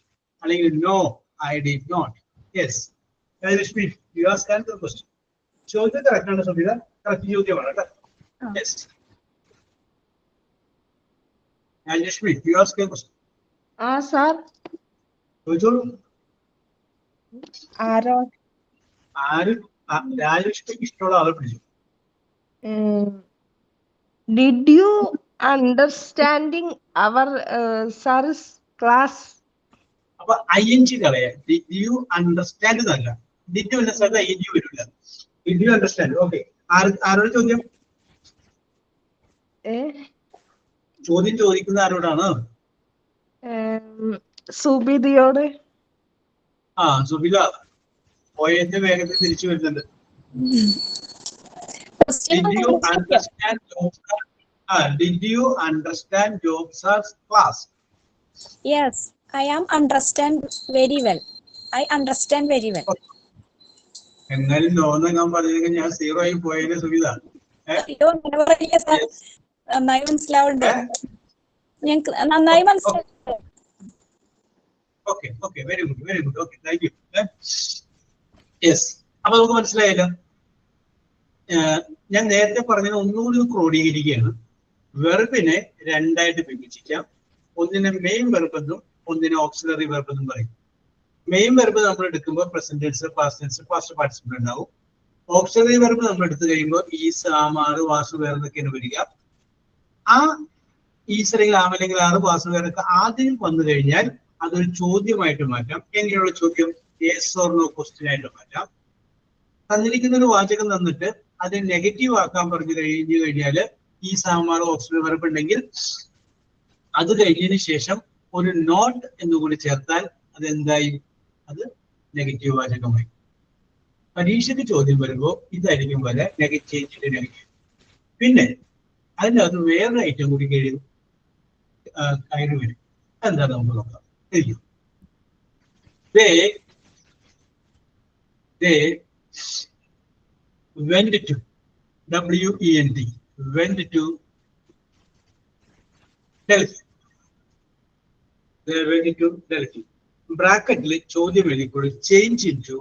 അല്ലെങ്കിൽ no I did not. Yes, Rajalakshmi you ask answer question. ചോദ്യം കറക്റ്റ് ആണ് സുബിത, കറക്റ്റ് ചോദ്യമാണ് കേട്ടോ. Yes, Rajalakshmi you ask a question. Sir. ചോദിച്ചോളൂ. ആര് രാജലക്ഷ്മിക്ക് ഇഷ്ടമുള്ള ആളെ പിടിച്ചു. Did you understanding our sir's class? അപ്പൊ ING കളയാം. ഡിഡ് യു അണ്ടർസ്റ്റാൻഡ് എന്നല്ല. ഡിഡ് യു അണ്ടർസ്റ്റാൻഡ് ING വരില്ല. Did you understand. ഓക്കെ, ആരോട് ചോദ്യം? ചോദ്യം ചോദിക്കുന്ന ആരോടാണ്? സുബിതയോട്. സുബിത പോയതിന്റെ വേഗത്തിൽ തിരിച്ചു വരുന്നുണ്ട്. Did you understand Job sir's class? Yes, I am understand very well. I understand very well. എന്നാലും നോന്നങ്ങാൻ പറഞ്ഞെങ്കിൽ ഞാൻ 0 ആയി പോയതിന് സുബിത. അയ്യോ, അങ്ങനെ പറയില്ല സാർ. നന്നായി മനസ്സിലാവുന്നുണ്ട്. ഞങ്ങൾക്ക് നന്നായി മനസ്സിലാവുന്നുണ്ട്. Okay okay, very good very good. Okay, thank you. Yes, അപ്പൊ നമുക്ക് മനസ്സിലായല്ലോ. ഞാൻ നേരത്തെ പറഞ്ഞത് ഒന്നുകൂടി ക്രോഡീകരിക്കുകയാണ്. വെർബിനെ 2ആയിട്ട് വിഭജിക്കാം. ഒന്നിനെ മെയിൻ വെർബ് എന്നും ഒന്നിനെ ഓക്സിലറി വെർബ് എന്നും പറയും. മെയിൻ വെർബ് നമ്മൾ എടുക്കുമ്പോൾ present tense, past tense, past participle ഉണ്ടാവും. ഓക്സിലറി വെർബ് നമ്മൾ എടുത്തു കഴിയുമ്പോൾ ഈസ്, ആം, ആറ്, വാസു, വേറെന്നൊക്കെയാണ് വരിക. ആ ഈസ് അല്ലെങ്കിൽ ആം അല്ലെങ്കിൽ ആറ്, വാസു, വേറൊക്കെ ആദ്യം വന്നു കഴിഞ്ഞാൽ അതൊരു ചോദ്യമായിട്ട് മാറ്റാം. എങ്ങനെയുള്ള ചോദ്യം? യെസ് ഓർ നോ ക്വസ്റ്റ്യൻ ആയിട്ട് മാറ്റാം. തന്നിരിക്കുന്ന ഒരു വാചകം തന്നിട്ട് അത് നെഗറ്റീവ് ആക്കാൻ പറഞ്ഞു കഴിഞ്ഞാൽ ഈ സാമാർ ഓക്സിലറി വെർബ് ഉണ്ടെങ്കിൽ അത് കഴിഞ്ഞതിന് ശേഷം ഒരു നോട്ട് എന്നുകൂടി ചേർത്താൽ അതെന്തായി? അത് നെഗറ്റീവ് വാചകമായി. പരീക്ഷയ്ക്ക് ചോദ്യം വരുമ്പോൾ ഇതായിരിക്കും വരെ നെഗറ്റീവ് നെഗറ്റീവ്. പിന്നെ അതിൻ്റെ അകത്ത് വേറൊരു ഐറ്റം കൂടി കയറി വരും. എന്താ നമുക്ക് നോക്കാം. they went to, W-E-N-T, went to Delhi. They went to Delhi. ബ്രാക്കറ്റിൽ ചോദ്യം എഴുതിക്കൂടി ചേഞ്ച് ഇൻറ്റു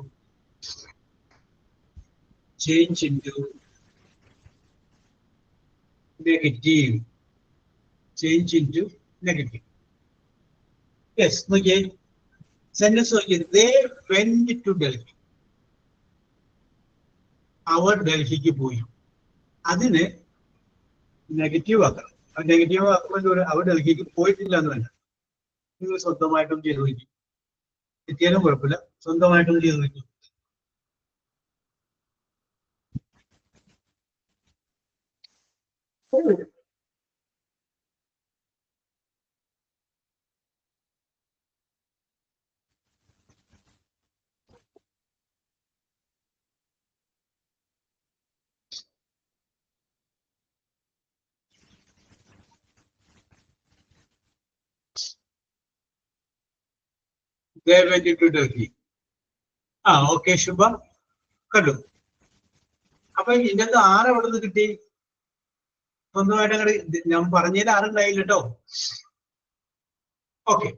നെഗറ്റീവ്. Change into negative. യെസ്, നോക്കിയേ സെന്റൻസ് നോക്കിയേ. They went to Delhi. അവർ ഡൽഹിക്ക് പോയി. അതിന് നെഗറ്റീവ് ആക്കണം. നെഗറ്റീവ് ആക്കുമ്പോൾ അവർ ഡൽഹിക്ക് പോയിട്ടില്ല എന്ന് വേണ്ട. നിങ്ങൾ സ്വന്തമായിട്ടും ചെയ്തു വയ്ക്കും. എത്തിയാലും കുഴപ്പമില്ല, സ്വന്തമായിട്ടും ചെയ്തു വയ്ക്കും. They went to Delhi. Okay, Shubha കണ്ടു. അപ്പൊ ഇതിനകത്ത് ആറ് എവിടെ നിന്ന് കിട്ടി? സ്വന്തമായിട്ട് അങ്ങനെ ഞാൻ പറഞ്ഞതിൽ ആറുണ്ടായില്ല കേട്ടോ. ഓക്കെ,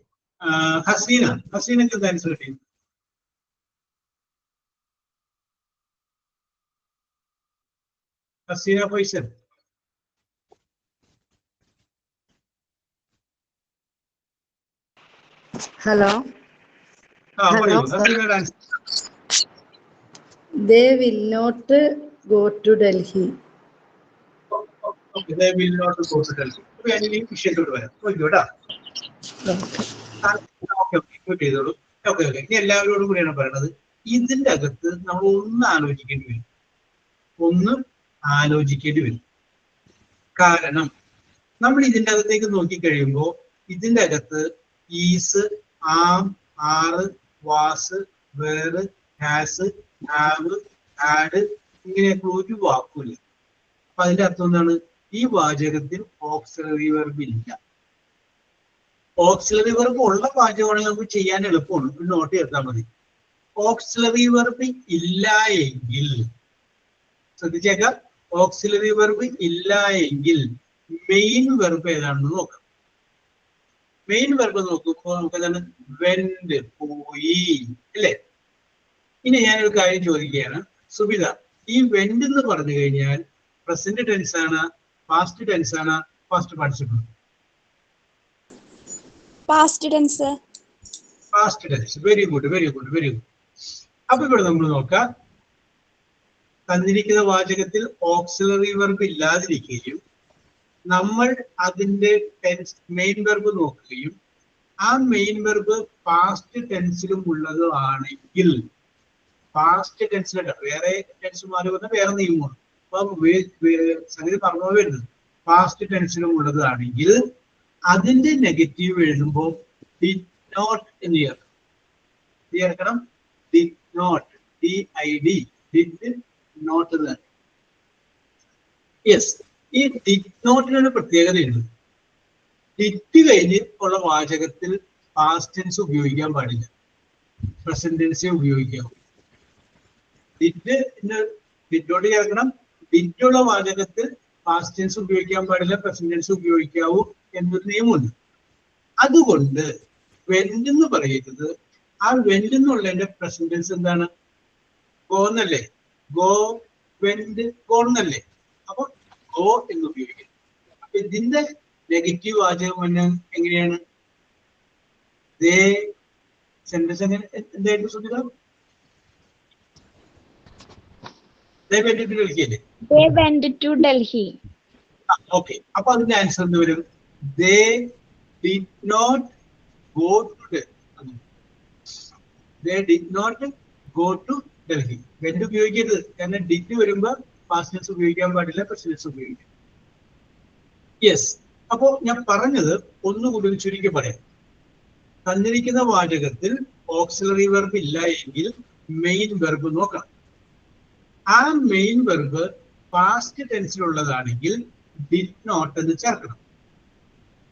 ഹസീനക്ക് എന്താ ആൻസർ കിട്ടി? ഹസീന ഫൈസൽ. Hello. പറയൂ ഹസീനയുടെ answer. They will not go to Delhi. They will not go to Delhi. വിഷയത്തോട് വരാം. നോക്കിയോട്ടാ. ഓക്കെ. ഇനി എല്ലാവരോടും കൂടിയാണ് പറയണത്. ഇതിന്റെ അകത്ത് നമ്മൾ ഒന്ന് ആലോചിക്കേണ്ടി വരും. കാരണം നമ്മൾ ഇതിന്റെ അകത്തേക്ക് നോക്കിക്കഴിയുമ്പോൾ ഇതിന്റെ അകത്ത് is, am, are, was, were, has, have, had ഇങ്ങനെയൊക്കെ ഒരു വാക്കുമില്ല. അപ്പൊ അതിന്റെ അർത്ഥം എന്താണ്? ഈ വാചകത്തിൽ ഓക്സിലറി വെർബ് ഇല്ല. ഓക്സിലറി വെർബ് ഉള്ള വാചകമാണെങ്കിൽ നമുക്ക് ചെയ്യാൻ എളുപ്പമാണ്. ഒരു നോട്ട് ചേർത്താൽ മതി. ഓക്സിലറി വെർബ് ഇല്ല എങ്കിൽ, ശ്രദ്ധിച്ചേക്കാം, ഓക്സിലറി വെർബ് ഇല്ല എങ്കിൽ മെയിൻ വെർബ് ഏതാണെന്ന് നോക്കാം. മെയിൻ വെർബ് നോക്കുമ്പോൾ നമുക്ക് എന്താണ്? വെന്റ്, പോയി, അല്ലേ? ഇനി ഞാനൊരു കാര്യം ചോദിക്കുകയാണ്, സുബിത, ഈ വെന്റ് എന്ന് പറഞ്ഞു കഴിഞ്ഞാൽ പ്രസന്റ് ടെൻസ് ആണ്, പാസ്റ്റ് ടെൻസ് ആണ്, past participle? Past tense. Past tense. Very good. അപ്പൊ ഇവിടെ നമ്മൾ നോക്കാം, തന്നിരിക്കുന്ന വാചകത്തിൽ ഓക്സിലറി വെർബ് ഇല്ലാതിരിക്കുകയും നമ്മൾ അതിന്റെ ടെൻസ് മെയിൻ വെർബ് നോക്കുകയും ആ മെയിൻ വെർബ് പാസ്റ്റ് ടെൻസിലും ഉള്ളത് ആണെങ്കിൽ, പാസ്റ്റ് ടെൻസിലല്ല, വേറെ ടെൻസ് മാറി വന്ന വേറെ നിയമമാണ്. അപ്പൊ സംഗതി പറഞ്ഞു വരുന്നത് പാസ്റ്റ് ടെൻസിലും ഉള്ളതാണെങ്കിൽ അതിന്റെ നെഗറ്റീവ് എഴുതുമ്പോൾ ഡിഡ് നോട്ട് എന്ന് ചേർക്കണം. Did not, DID, did not എന്ന്. യെസ്, ഈ ഡിഡ് നോട്ടിനൊരു പ്രത്യേകതയുണ്ട്. ഡിഡ് കഴിഞ്ഞ് ഉള്ള വാചകത്തിൽ പാസ്റ്റ് ടെൻസ് ഉപയോഗിക്കാൻ പാടില്ല, പ്രസന്റ് ടെൻസേ ഉപയോഗിക്കാവൂ. ഡിഡോട് ചേർക്കണം. ഡിഡുള്ള വാചകത്തിൽ പാസ്റ്റ് ടെൻസ് ഉപയോഗിക്കാൻ പാടില്ല, പ്രസന്റ് ടെൻസ് ഉപയോഗിക്കാവൂ എന്നൊരു നിയമമുണ്ട്. അതുകൊണ്ട് വെന്റ് എന്ന് പറയുന്നത്, ആ വെന്റ് എന്നുള്ളതിന്റെ പ്രസന്റ് ടെൻസ് എന്താണ്? ഗോ എന്നല്ലേ? ഗോ, വെന്റ്, ഗോ എന്നല്ലേ? അപ്പൊ ഗോ എന്ന് ഉപയോഗിക്കും. അപ്പൊ ഇതിന്റെ നെഗറ്റീവ് വാചകം എങ്ങനെയാണ്? സെന്റൻസ് എങ്ങനെ എന്തായിരുന്നു സുധിക? They went to Delhi. They went to Delhi. Okay. അപ്പൊ അതിന്റെ ആൻസർ എന്ത് വരും? They did not go to Delhi. They did not go to Delhi. Went ഉപയോഗിക്കരുത്. കാരണം ഡിഡ് വരുമ്പോ പാസ്റ്റ് ടെൻസ് ഉപയോഗിക്കാൻ പാടില്ല, പ്രസന്റ് ടെൻസ് ഉപയോഗിക്കാം. യെസ്. അപ്പോ ഞാൻ പറഞ്ഞത് ഒന്നുകൂടി ചുരുക്കി പറയാം. തന്നിരിക്കുന്ന വാചകത്തിൽ ഓക്സിലറി വെർബ് ഇല്ല എങ്കിൽ മെയിൻ വെർബ് നോക്കണം. ആ മെയിൻ വെർബ് പാസ്റ്റ് ടെൻസിലുള്ളതാണെങ്കിൽ ഡിഡ് നോട്ട് എന്ന് ചേർക്കണം.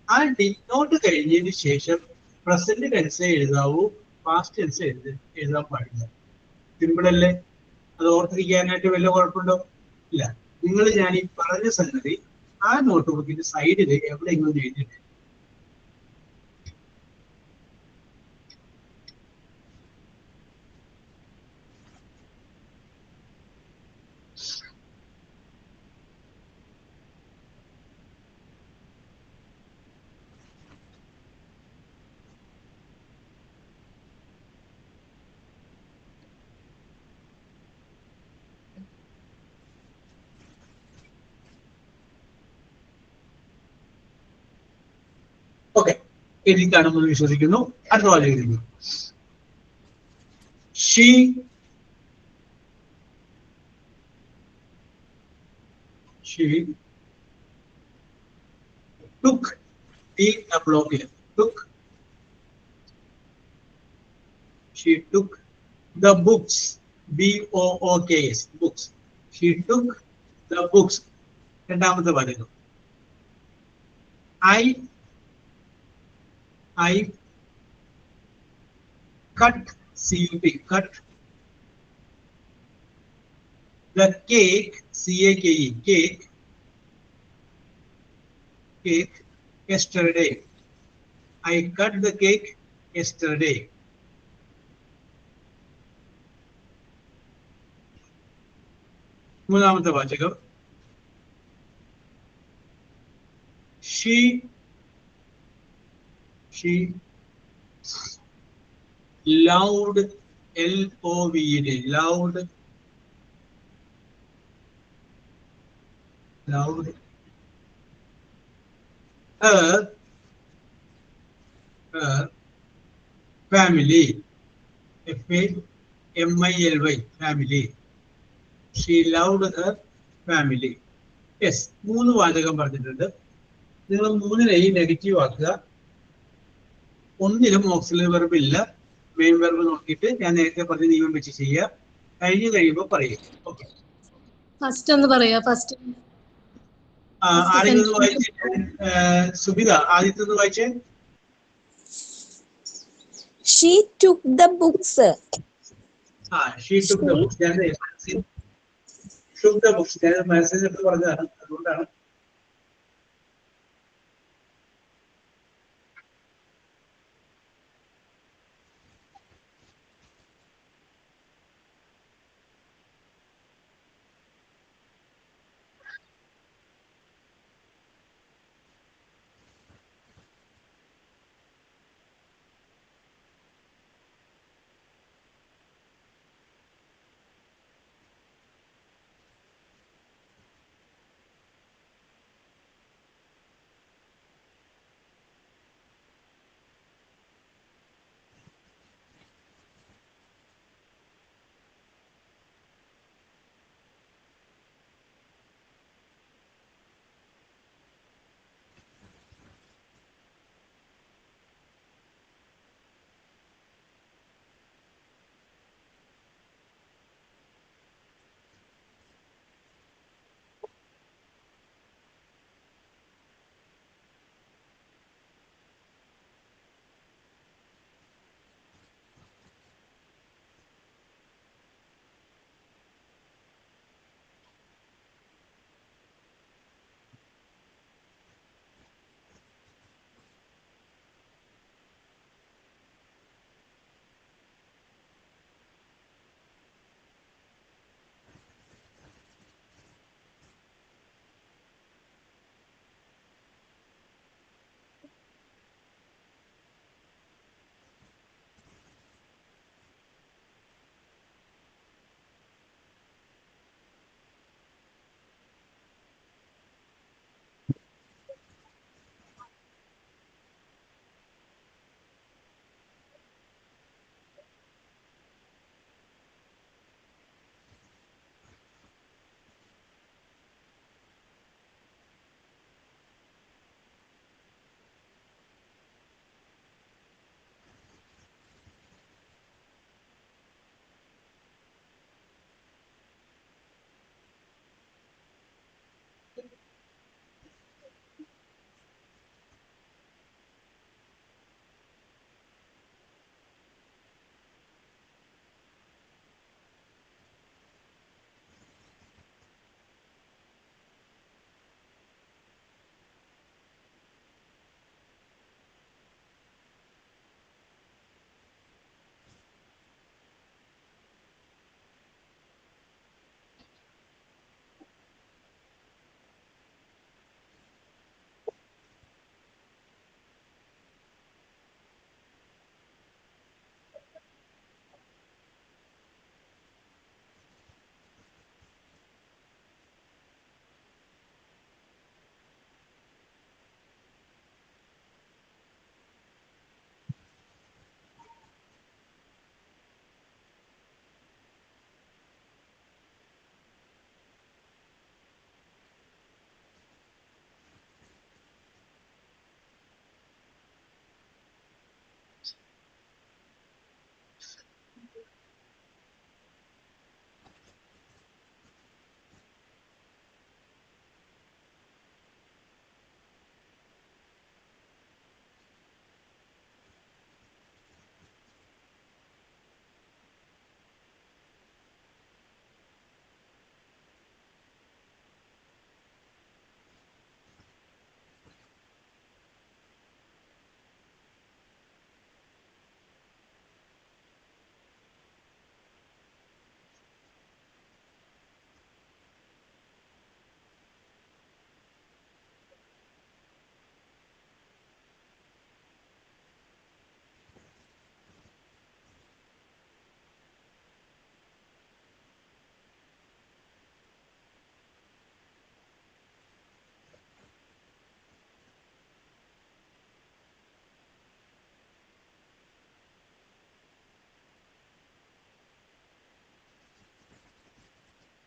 ആ ഡിഡ് നോട്ട് കഴിഞ്ഞതിന് ശേഷം പ്രസന്റ് ടെൻസേ എഴുതാവൂ, പാസ്റ്റ് ടെൻസ് എഴുതാൻ പാടില്ല. സിമ്പിൾ അല്ലേ? അത് ഓർത്തിരിക്കാനായിട്ട് വല്ല കുഴപ്പമുണ്ടോ? ഇല്ല. നിങ്ങൾ ഞാൻ ഈ പറഞ്ഞ സംഗതി ആ നോട്ട് ബുക്കിന്റെ സൈഡിൽ എവിടെയെങ്കിലും എഴുതിയിട്ട് ഓക്കെ, എഴുതി കാണുമെന്ന് വിശ്വസിക്കുന്നു. അടുത്ത വാചകം എഴുതുന്നു. She took the block here. She took the books. BOOKS. Books. She took the books. രണ്ടാമത്തെ വാചകം. I cut CUT. Cut the cake. CAKE. Cake yesterday. I cut the cake yesterday. മൂന്നാമത്തെ വാചകം. She loved LOVED. Loved her family. FAMILY. Family. She loved her family. Yes, 3 വാചകം പറഞ്ഞിട്ടുണ്ട്. നിങ്ങൾ 3നെയും negative ആക്കുക. ഒന്നിലും auxiliary verb ഇല്ല. മെയിൻ വെർബ് നോക്കിയിട്ട് ഞാൻ നേരത്തെ പറഞ്ഞ നിയമം വെച്ച് ചെയ്യുക. കഴിഞ്ഞ് കഴിയുമ്പോൾ പറയുക. ഓക്കെ, ഫസ്റ്റ് ഒന്ന് പറയാ. ഫസ്റ്റ് ആരെങ്കിലും വായിച്ചേ? സുബിത ആദ്യത്തെ ഒന്ന് വായിച്ചേ. She took the books. She took the books. ഞാൻ took the books ഞാൻ മെസ്സേജ് എടുത്ത് പറഞ്ഞതാണ്, അതുകൊണ്ടാണ്.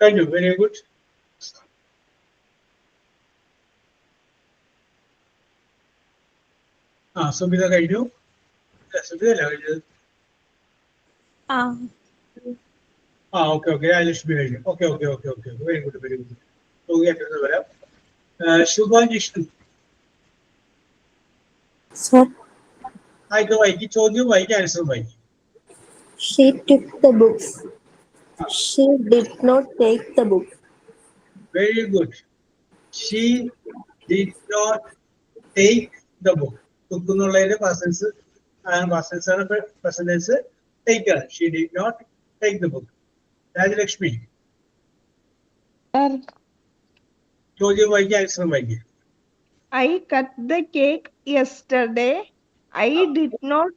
Thank you. Very good. Subitha കഴിഞ്ഞു. സുബിതല്ല കഴിഞ്ഞത്. ഓക്കെ രാജലക്ഷ്മി കഴിഞ്ഞു. Okay very good. വരാം. ശുഭാജിഷ്ണു ഇത് വായിക്കും, ചോദ്യം വായിക്കും, ആൻസറും വായിക്കും. She took the books. She did not take the book. Very good. She did not take the book. Took എന്നുള്ളതിന്റെ പാസൻസ് ആണ്, പ്രസന്റൻസ് take ആണ്. She did not take the book. Rajalakshmi ചോദ്യം വായിക്കും, ആൻസറും വായിക്കും. I cut the cake yesterday. I did not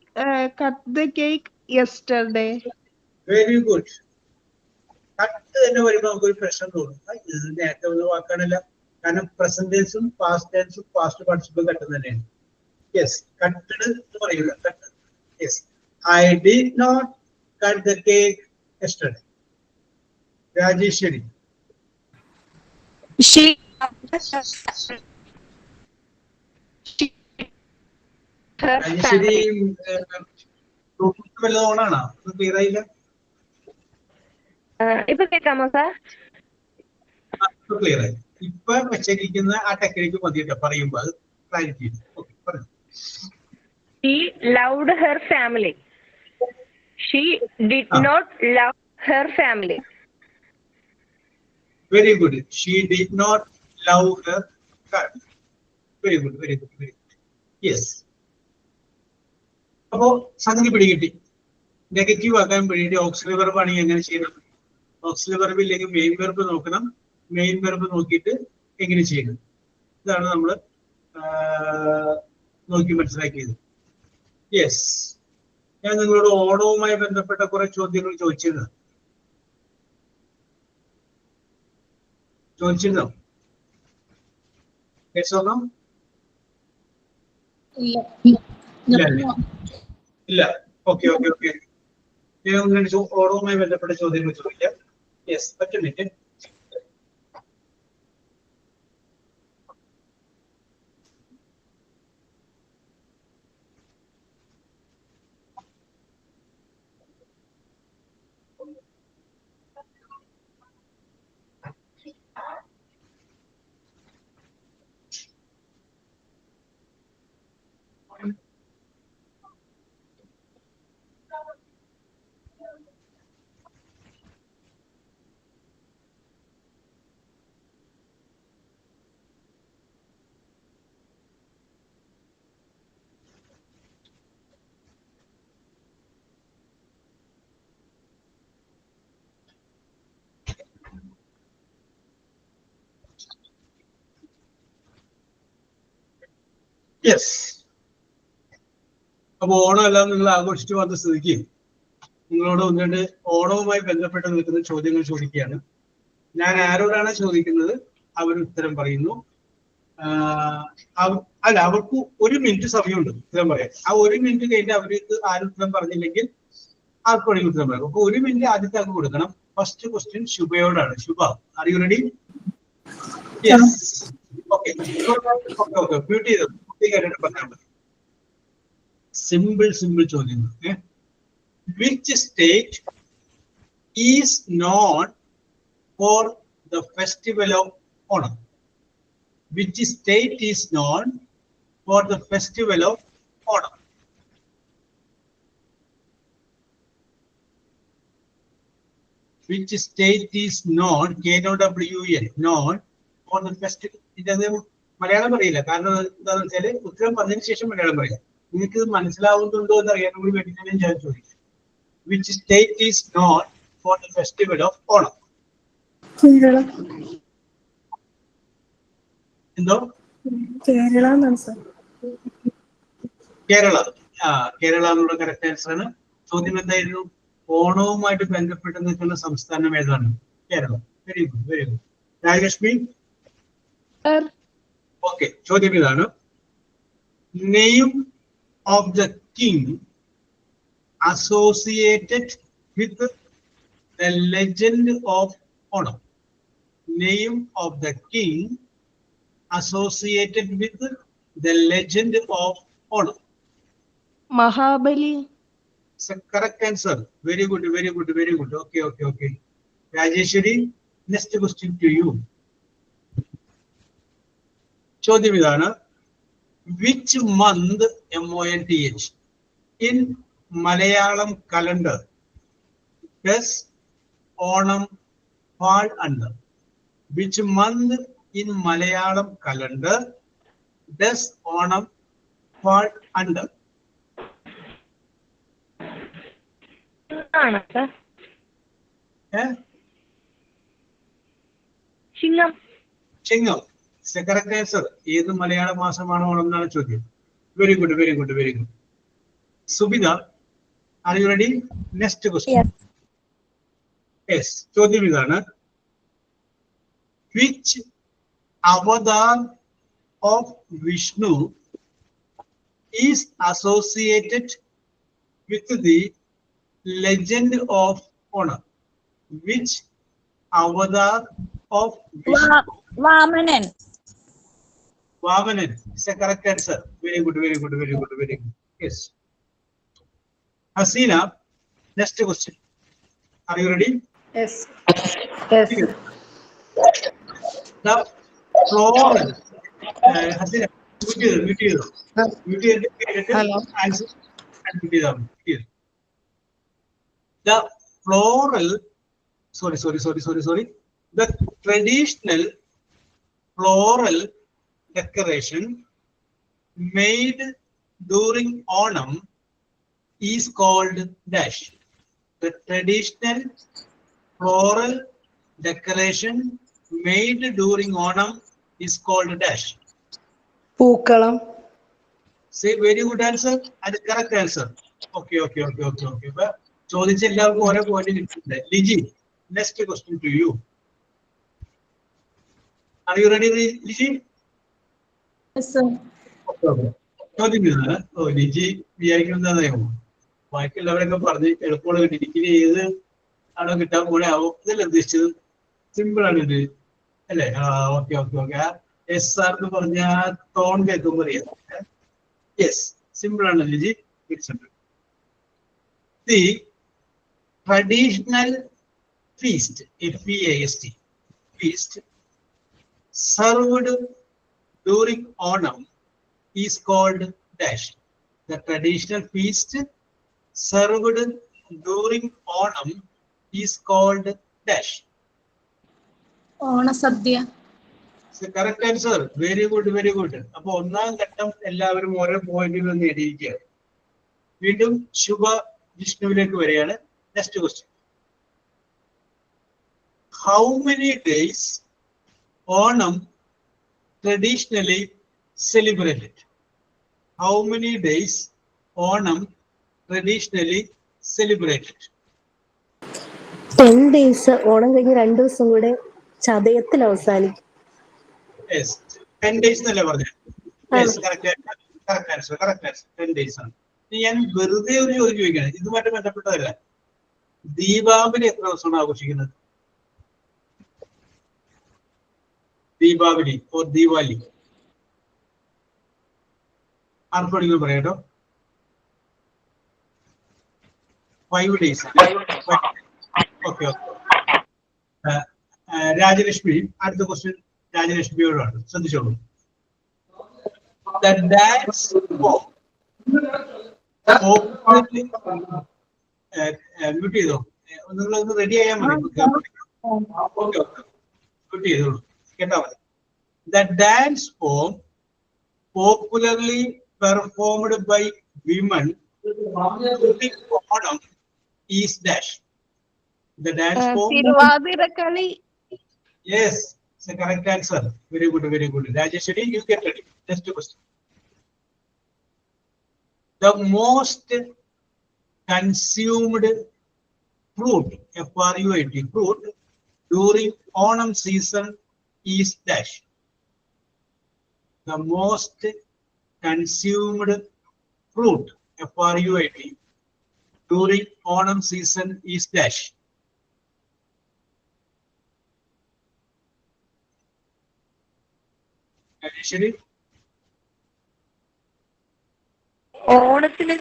cut the cake yesterday. Very good. Cut തന്നെ വരുമ്പോൾ നമുക്കൊരു പ്രശ്നം തോന്നും. ഇത് നേരത്തെ ഉള്ള വാക്കാണല്ല, കാരണം പ്രസന്റൻസും പാസ്റ്റ് ടെൻസും പാസ്റ്റ് പാർട്ടിസിപ്പിൾ കട്ട് തന്നെയാണ്. യെസ്, കട്ടഡ് എന്ന് പറയില്ല, cut. Yes, I did not cut the cake yesterday. Rajeshwari Rajeshwari വല്ലതോണാണോ? ക്ലിയർ ആയില്ല. ഇപ്പൊ കേൾക്കാമോ സാർ? ക്ലിയർ ആയി. ഇപ്പൊ വെച്ചിരിക്കുന്ന ആ ടെക്നിക്ക് മതിയിട്ട് പറയുമ്പോ അത് ക്ലാരിറ്റി. പറഞ്ഞു. She loved her family. She did not love her family. Very good. She did not love her family. Very good. Yes. അപ്പോ സംഗതി പിടികിട്ടി. നെഗറ്റീവ് ആക്കാൻ വേണ്ടി ഓക്സിലറി വെർബ് ആണെങ്കിൽ എങ്ങനെ ചെയ്യണം? ഓക്സിലറി വെർബ് ഇല്ലെങ്കിൽ മെയിൻ വെർബ് നോക്കണം. മെയിൻ വെർബ് നോക്കിയിട്ട് എങ്ങനെ ചെയ്യണം, ഇതാണ് നമ്മൾ നോക്കി മനസ്സിലാക്കിയത്. യെസ്, ഞാൻ നിങ്ങളോട് ഓണവുമായി ബന്ധപ്പെട്ട കുറെ ചോദ്യങ്ങൾ ചോദിച്ചിരുന്നോ? ഇല്ല. ഓക്കെ. ഞാൻ ഓണവുമായി ബന്ധപ്പെട്ട ചോദ്യങ്ങൾ ചോദിക്കാം. യെസ്, ഒറ്റ മിനിറ്റ്. യെസ്, അപ്പൊ ഓണം എല്ലാം നിങ്ങൾ ആഘോഷിച്ചു വന്ന സ്ഥിതിക്ക് നിങ്ങളോട് ഒന്നിട്ട് ഓണവുമായി ബന്ധപ്പെട്ട് നിൽക്കുന്ന ചോദ്യങ്ങൾ ചോദിക്കുകയാണ്. ഞാൻ ആരോടാണ് ചോദിക്കുന്നത് അവർ ഉത്തരം പറയുന്നു. അല്ല, അവർക്ക് 1 മിനിറ്റ് സമയമുണ്ട് ഉത്തരം പറയാൻ. ആ 1 മിനിറ്റ് കഴിഞ്ഞ് അവർക്ക് ആരും ഉത്തരം പറഞ്ഞില്ലെങ്കിൽ ആർക്ക് വേണമെങ്കിൽ ഉത്തരം പറയാം. അപ്പൊ 1 മിനിറ്റ് ആദ്യത്തെ ആൾക്ക് കൊടുക്കണം. ഫസ്റ്റ് ക്വസ്റ്റ്യൻ ശുഭയോടാണ്. Shubha, are you ready? Yes. Okay, mute ചെയ്തു. സിമ്പിൾ ചോദ്യങ്ങൾ. Which state is known for the festival of Onam? Which state is known for the festival of Onam? Which state is known, KNOWN, known for the festival? ഇതത് മലയാളം പറയില്ല, കാരണം എന്താണെന്ന് വെച്ചാല് ഉത്തരം പറഞ്ഞതിന് ശേഷം മലയാളം പറയാം. നിങ്ങൾക്ക് ഇത് മനസ്സിലാവുന്നുണ്ടോ എന്ന് അറിയാൻ കൂടി വേണ്ടിയിട്ടാണ് ഞാൻ ചോദിക്കുന്നത്. Which state is known for the festival of Onam? Kerala. എന്തോ? കേരള എന്നാണ് സാർ. കേരള. കേരള എന്നുള്ള കറക്റ്റ് ആൻസർ ആണ്. ചോദ്യം എന്തായിരുന്നു? ഓണവുമായിട്ട് ബന്ധപ്പെട്ട് നിൽക്കുന്ന സംസ്ഥാനം ഏതാണ്? Kerala. Very good. Rajalakshmi. Okay, ചോദ്യം ഇതാണ്. Name of the king associated with the legend of Onam. name of the king associated with the legend of Onam? Mahabali. It's a correct answer. Very good, very good, very good. Okay. Rajeshwari, next question to you. ചോദ്യം ഇതാണ്, which month MONTH in Malayalam calendar does Onam fall under? Which month in Malayalam calendar does Onam fall under? ആണോ sir? Chingam. Chingam. Correct answer. ഏത് മലയാള മാസമാണ് ഓണം എന്നാണ് ചോദ്യം. Very good, very good, very good. Subitha, are you ready? Next question. Yes, ചോദ്യം ഇതാണ്, which avatar of Vishnu is associated with the legend of Onam? Which avatar of Vishnu? Vamanan. Vamanan is a correct answer. Very good, very good, very good, very good. Yes. Hasina, next question. Are you ready? Yes. Yes. The floral. Hasina, mute it. Hello. Answer and mute it. The floral. Sorry. The traditional floral decoration made during Onam is called dash. The traditional floral decoration made during Onam is called dash. Pookalam. Say very good answer and correct answer. Okay. But ചോദിച്ച എല്ലാവർക്കും ഓരോ point കിട്ടുന്നുണ്ട്. Liji, next question to you. Are you ready, Liji? Yes, sir. ചോദ്യം ഇതാണ്. ലിജി വിചാരിക്കുന്നതായോ, ബാക്കിയുള്ളവരൊക്കെ പറഞ്ഞ് എളുപ്പമുള്ള കിട്ടി, ഇനി ഏത് ആണോ കിട്ടാൻ പോലെ ആവും. ഇതല്ല ഉദ്ദേശിച്ചത്, സിമ്പിൾ ആണ് ഇത് അല്ലേ? ഓക്കെ. എസ് ആർ എന്ന് പറഞ്ഞ ടോൺ കേൾക്കുമ്പോൾ അറിയാം. യെസ്, സിമ്പിൾ ആണ് Liji. The traditional feast, FEAST, feast served during Onam is called dash. The traditional feast served during Onam is called dash. Ona Sadhya. It's the correct answer. Very good, very good. അപ്പോൾ ഒന്നാം ഘട്ടം എല്ലാവരും ഓരോ പോയിന്റുകൾ നേടിയിരിക്കുക. വീണ്ടും ശുഭ വിഷ്ണുവിലേക്ക് വരികയാണ്. Next question. How many days Onam traditionally celebrated? How many days Onam traditionally celebrated? 10 days. Onam കഴിഞ്ഞ് 2 ദിവസം കൂടെ ചതയത്തിൽ അവസാനിക്കും. Yes, 10 days എന്നല്ലേ പറഞ്ഞത്? Yes, correct answer. 10 days ആണ്. ഞാൻ വെറുതെ ഒരു ചോദ്യം ചോദിക്കുകയാണ്, ഇതുമായിട്ട് ബന്ധപ്പെട്ടതല്ല. ദീപാവലി എത്ര ദിവസമാണ് ആഘോഷിക്കുന്നത്? ദീപാവലി ഓർ ദീപാവലി ആർക്കോടെങ്കിലും പറയാട്ടോ? 5 days. ഓക്കെ. രാജലക്ഷ്മി, അടുത്ത ക്വസ്റ്റ്യൻ രാജലക്ഷ്മിയോടാണ്, ശ്രദ്ധിച്ചോളൂ. The dance form മ്യൂട്ട് ചെയ്തോ, നിങ്ങളൊന്ന് റെഡി ആയാൽ മതി. ഓക്കെ, മ്യൂട്ട് ചെയ്തോളൂ, കേട്ടാ മതി. The dance form popularly performed by women during Onam is dash. The dance form. Thiruvathirakali. Yes, it's a correct answer. Very good. Rajeshwari, you get ready. Next question. The most consumed fruit, FRUIT, fruit during Onam season is dash. The most consumed fruit, FRUIT, during Onam season is dash. ശരി. ഓണത്തിന്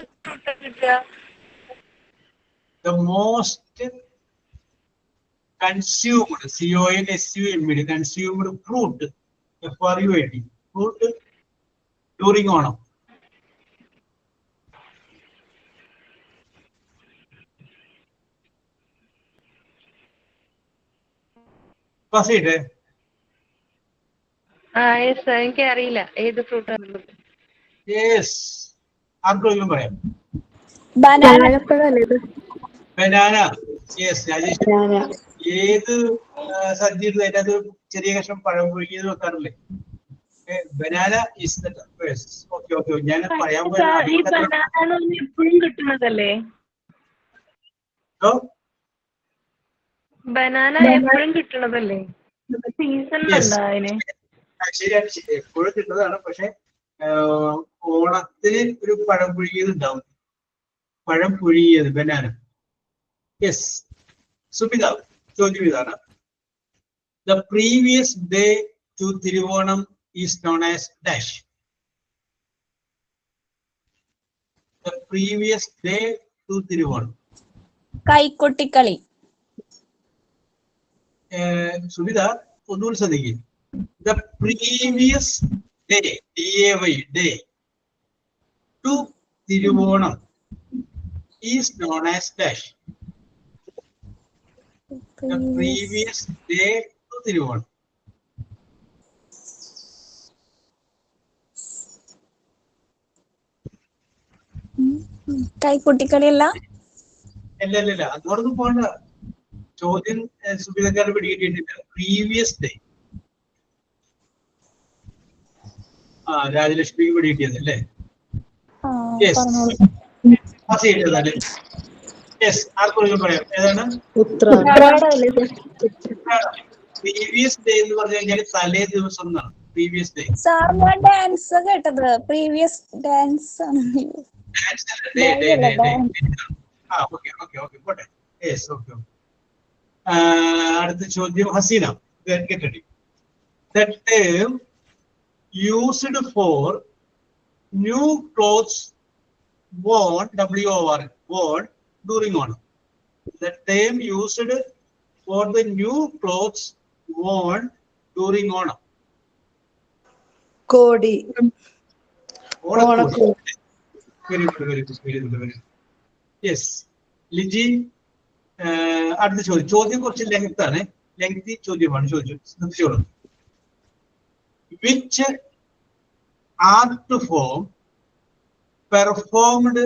കിട്ടുക The most consumed, CONSUMED, consumed fruit, FRUIT, fruit during Onam. Pass it. എനിക്ക് അറിയില്ല ഏത് fruit Yes. ആർക്കെങ്കിലും പറയാം. banana, വാഴപ്പഴമല്ലേ ഇത്? Banana. Yes, Rajesh. banana. ഏത് സദ്യയിൽ അതിനകത്ത് ചെറിയ കഷ്ണം പഴം പുഴുങ്ങിയത് വെക്കാറില്ലേ? Banana is the best. Okay okay, ഞാൻ പറയാൻ ഈ ബനാന എപ്പോഴും കിട്ടുന്നതല്ലേ? ബനാന എപ്പോഴും കിട്ടുന്നതല്ലേ? സീസൺ ഉണ്ടോ അതിന്? ശരിയാണ്, എപ്പോഴും കിട്ടുന്നതാണ്. പക്ഷെ ഓണത്തിന് ഒരു പഴം പുഴുങ്ങിയത് ഉണ്ടാവും. പഴം പുഴുങ്ങിയത് ബനാന. യെസ്. സുബിത ചോദ്യം ഇതാണ്. The previous day to Tiruvanam is known as dash. The previous day to Tiruvanam. കൈക്കൊട്ടിക്കളി. Subitha ഒന്നുകൂടി ശ്രദ്ധിക്കുക. The previous day, DAY, day to Tiruvanam is known as dash. The previous day to Tiruvanam. കൈക്കൊട്ടിക്കളി അല്ല? അല്ല, അങ്ങോട്ടൊന്നും പോകണ്ട. ചോദ്യം സുബിതക്കാരെ പിടികിട്ടിയിട്ടില്ല. Previous day. രാജലക്ഷ്മിക്ക് പിടികിട്ടിയത് അല്ലേ? ആർക്കും പറയാം. ഏതാണ്? പ്രീവിയസ് ഡേ എന്ന് പറഞ്ഞു കഴിഞ്ഞാൽ തലേ ദിവസം എന്നാണ്. Previous day. സാർ ഞാൻ ഡാൻസ് കേട്ടത് പ്രീവിയസ് ഡാൻസ് ആണ്. അടുത്ത ചോദ്യം Hasina. കേട്ടടി. That term used for new clothes worn, WOR, worn during Onam. The term used for the new clothes worn during Onam. കോടി. Very good. Yes. ലിജി, അടുത്ത ചോദ്യം കുറച്ച് ലെങ്തി ചോദ്യമാണ്. ശ്രദ്ധിച്ചോളൂ. Which art form performed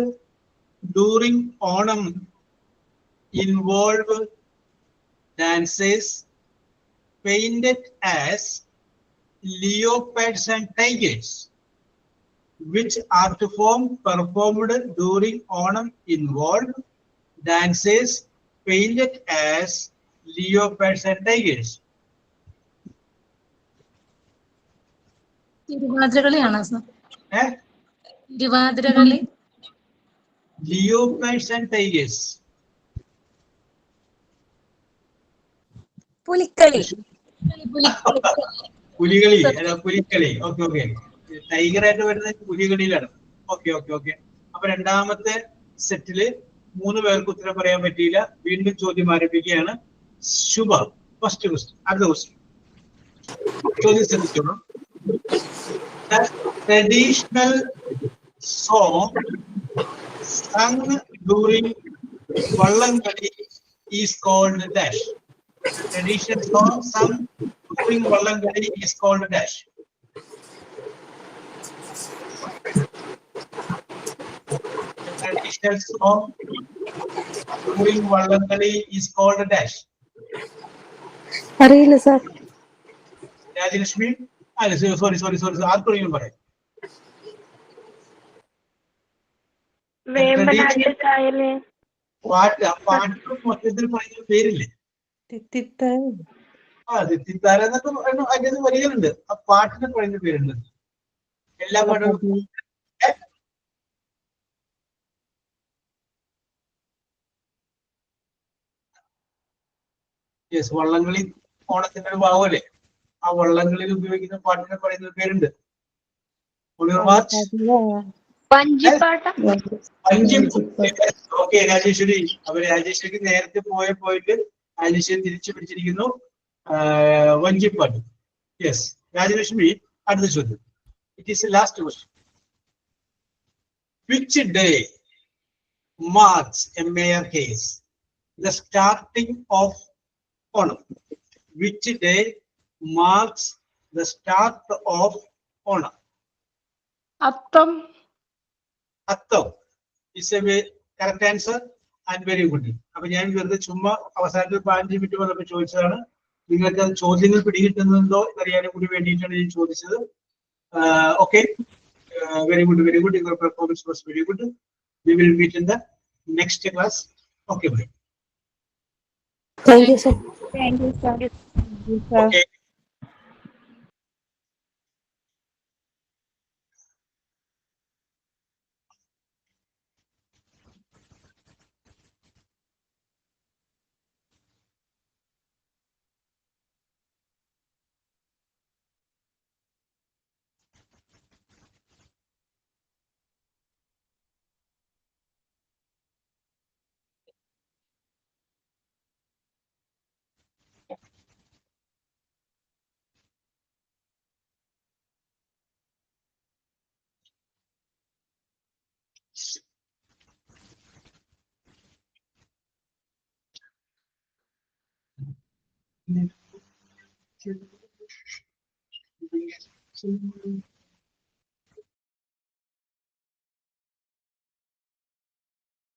during Onam involve dances painted as leopards and tigers? Which art form performed during Onam involved dances painted as leopards and tigers? തിരുവാതിരകളിയാണോ sir? Thiruvathirakali. Leopards and tigers. Pulikali. Pulikali. Okay. Tiger ആയിട്ട് വരുന്നത് പുലികളിലാണ്. Okay. അപ്പൊ രണ്ടാമത്തെ സെറ്റില് 3 പേർക്ക് ഉത്തരം പറയാൻ പറ്റിയില്ല. വീണ്ടും ചോദ്യം ആരംഭിക്കുകയാണ്. ശുഭ, ഫസ്റ്റ് ക്വസ്റ്റ്യൻ. അടുത്ത ക്വസ്റ്റ്യൻ ചോദ്യം ശ്രദ്ധിച്ചോളൂ. The traditional song sung during Vallangali is called dash. Traditional song sung during Vallangali is called dash. Traditional song during Vallangali is called dash. അറിയില്ല സാർ. രാജലക്ഷ്മി, സോറി, ആർക്കും പറയാം. പാട്ട് മൊത്തത്തിൽ പറയുന്ന പേരില്ലേ? തിത്താര എന്നൊക്കെ അതിന്റെ വരികളുണ്ട്. ആ പാട്ടിന് പറയുന്ന പേരുണ്ട്. എല്ലാ പാട്ടും വള്ളംകളി ഓണത്തിന്റെ ഒരു ഭാഗമല്ലേ? ആ വള്ളങ്ങളിൽ ഉപയോഗിക്കുന്ന പാട്ടിനെ പറയുന്ന പേരുണ്ട്. മാർച്ച് വഞ്ചിപ്പാട്ട. ഓക്കെ രാജേശ്വരി. അപ്പൊ രാജേശ്വരിക്ക് നേരത്തെ പോയ പോയിട്ട് രാജേശ്വരി തിരിച്ചു പിടിച്ചിരിക്കുന്നു. വഞ്ചിപ്പാട്ട്. യെസ് രാജലക്ഷ്മി, അടുത്ത ചോദ്യം. It is last question. Which day marks Mayor Hayes the starting of Onam? Which day marks the start of Onam? Attam. Attam is a correct answer and very good. അപ്പൊ ഞാൻ വെറുതെ ചുമ്മാ അവസാനത്തിൽ 5 മിനിറ്റ് വന്നപ്പോൾ ചോദിച്ചതാണ്. നിങ്ങൾക്ക് ചോദ്യങ്ങൾ പിടികിട്ടുന്നുണ്ടോ എന്നറിയാനും കൂടി വേണ്ടിയിട്ടാണ് ഞാൻ ചോദിച്ചത്. Okay, very good, very good. Your performance was very good. We will meet in the next class. Okay, bye. Thank you, sir. Thank you, sir. Okay.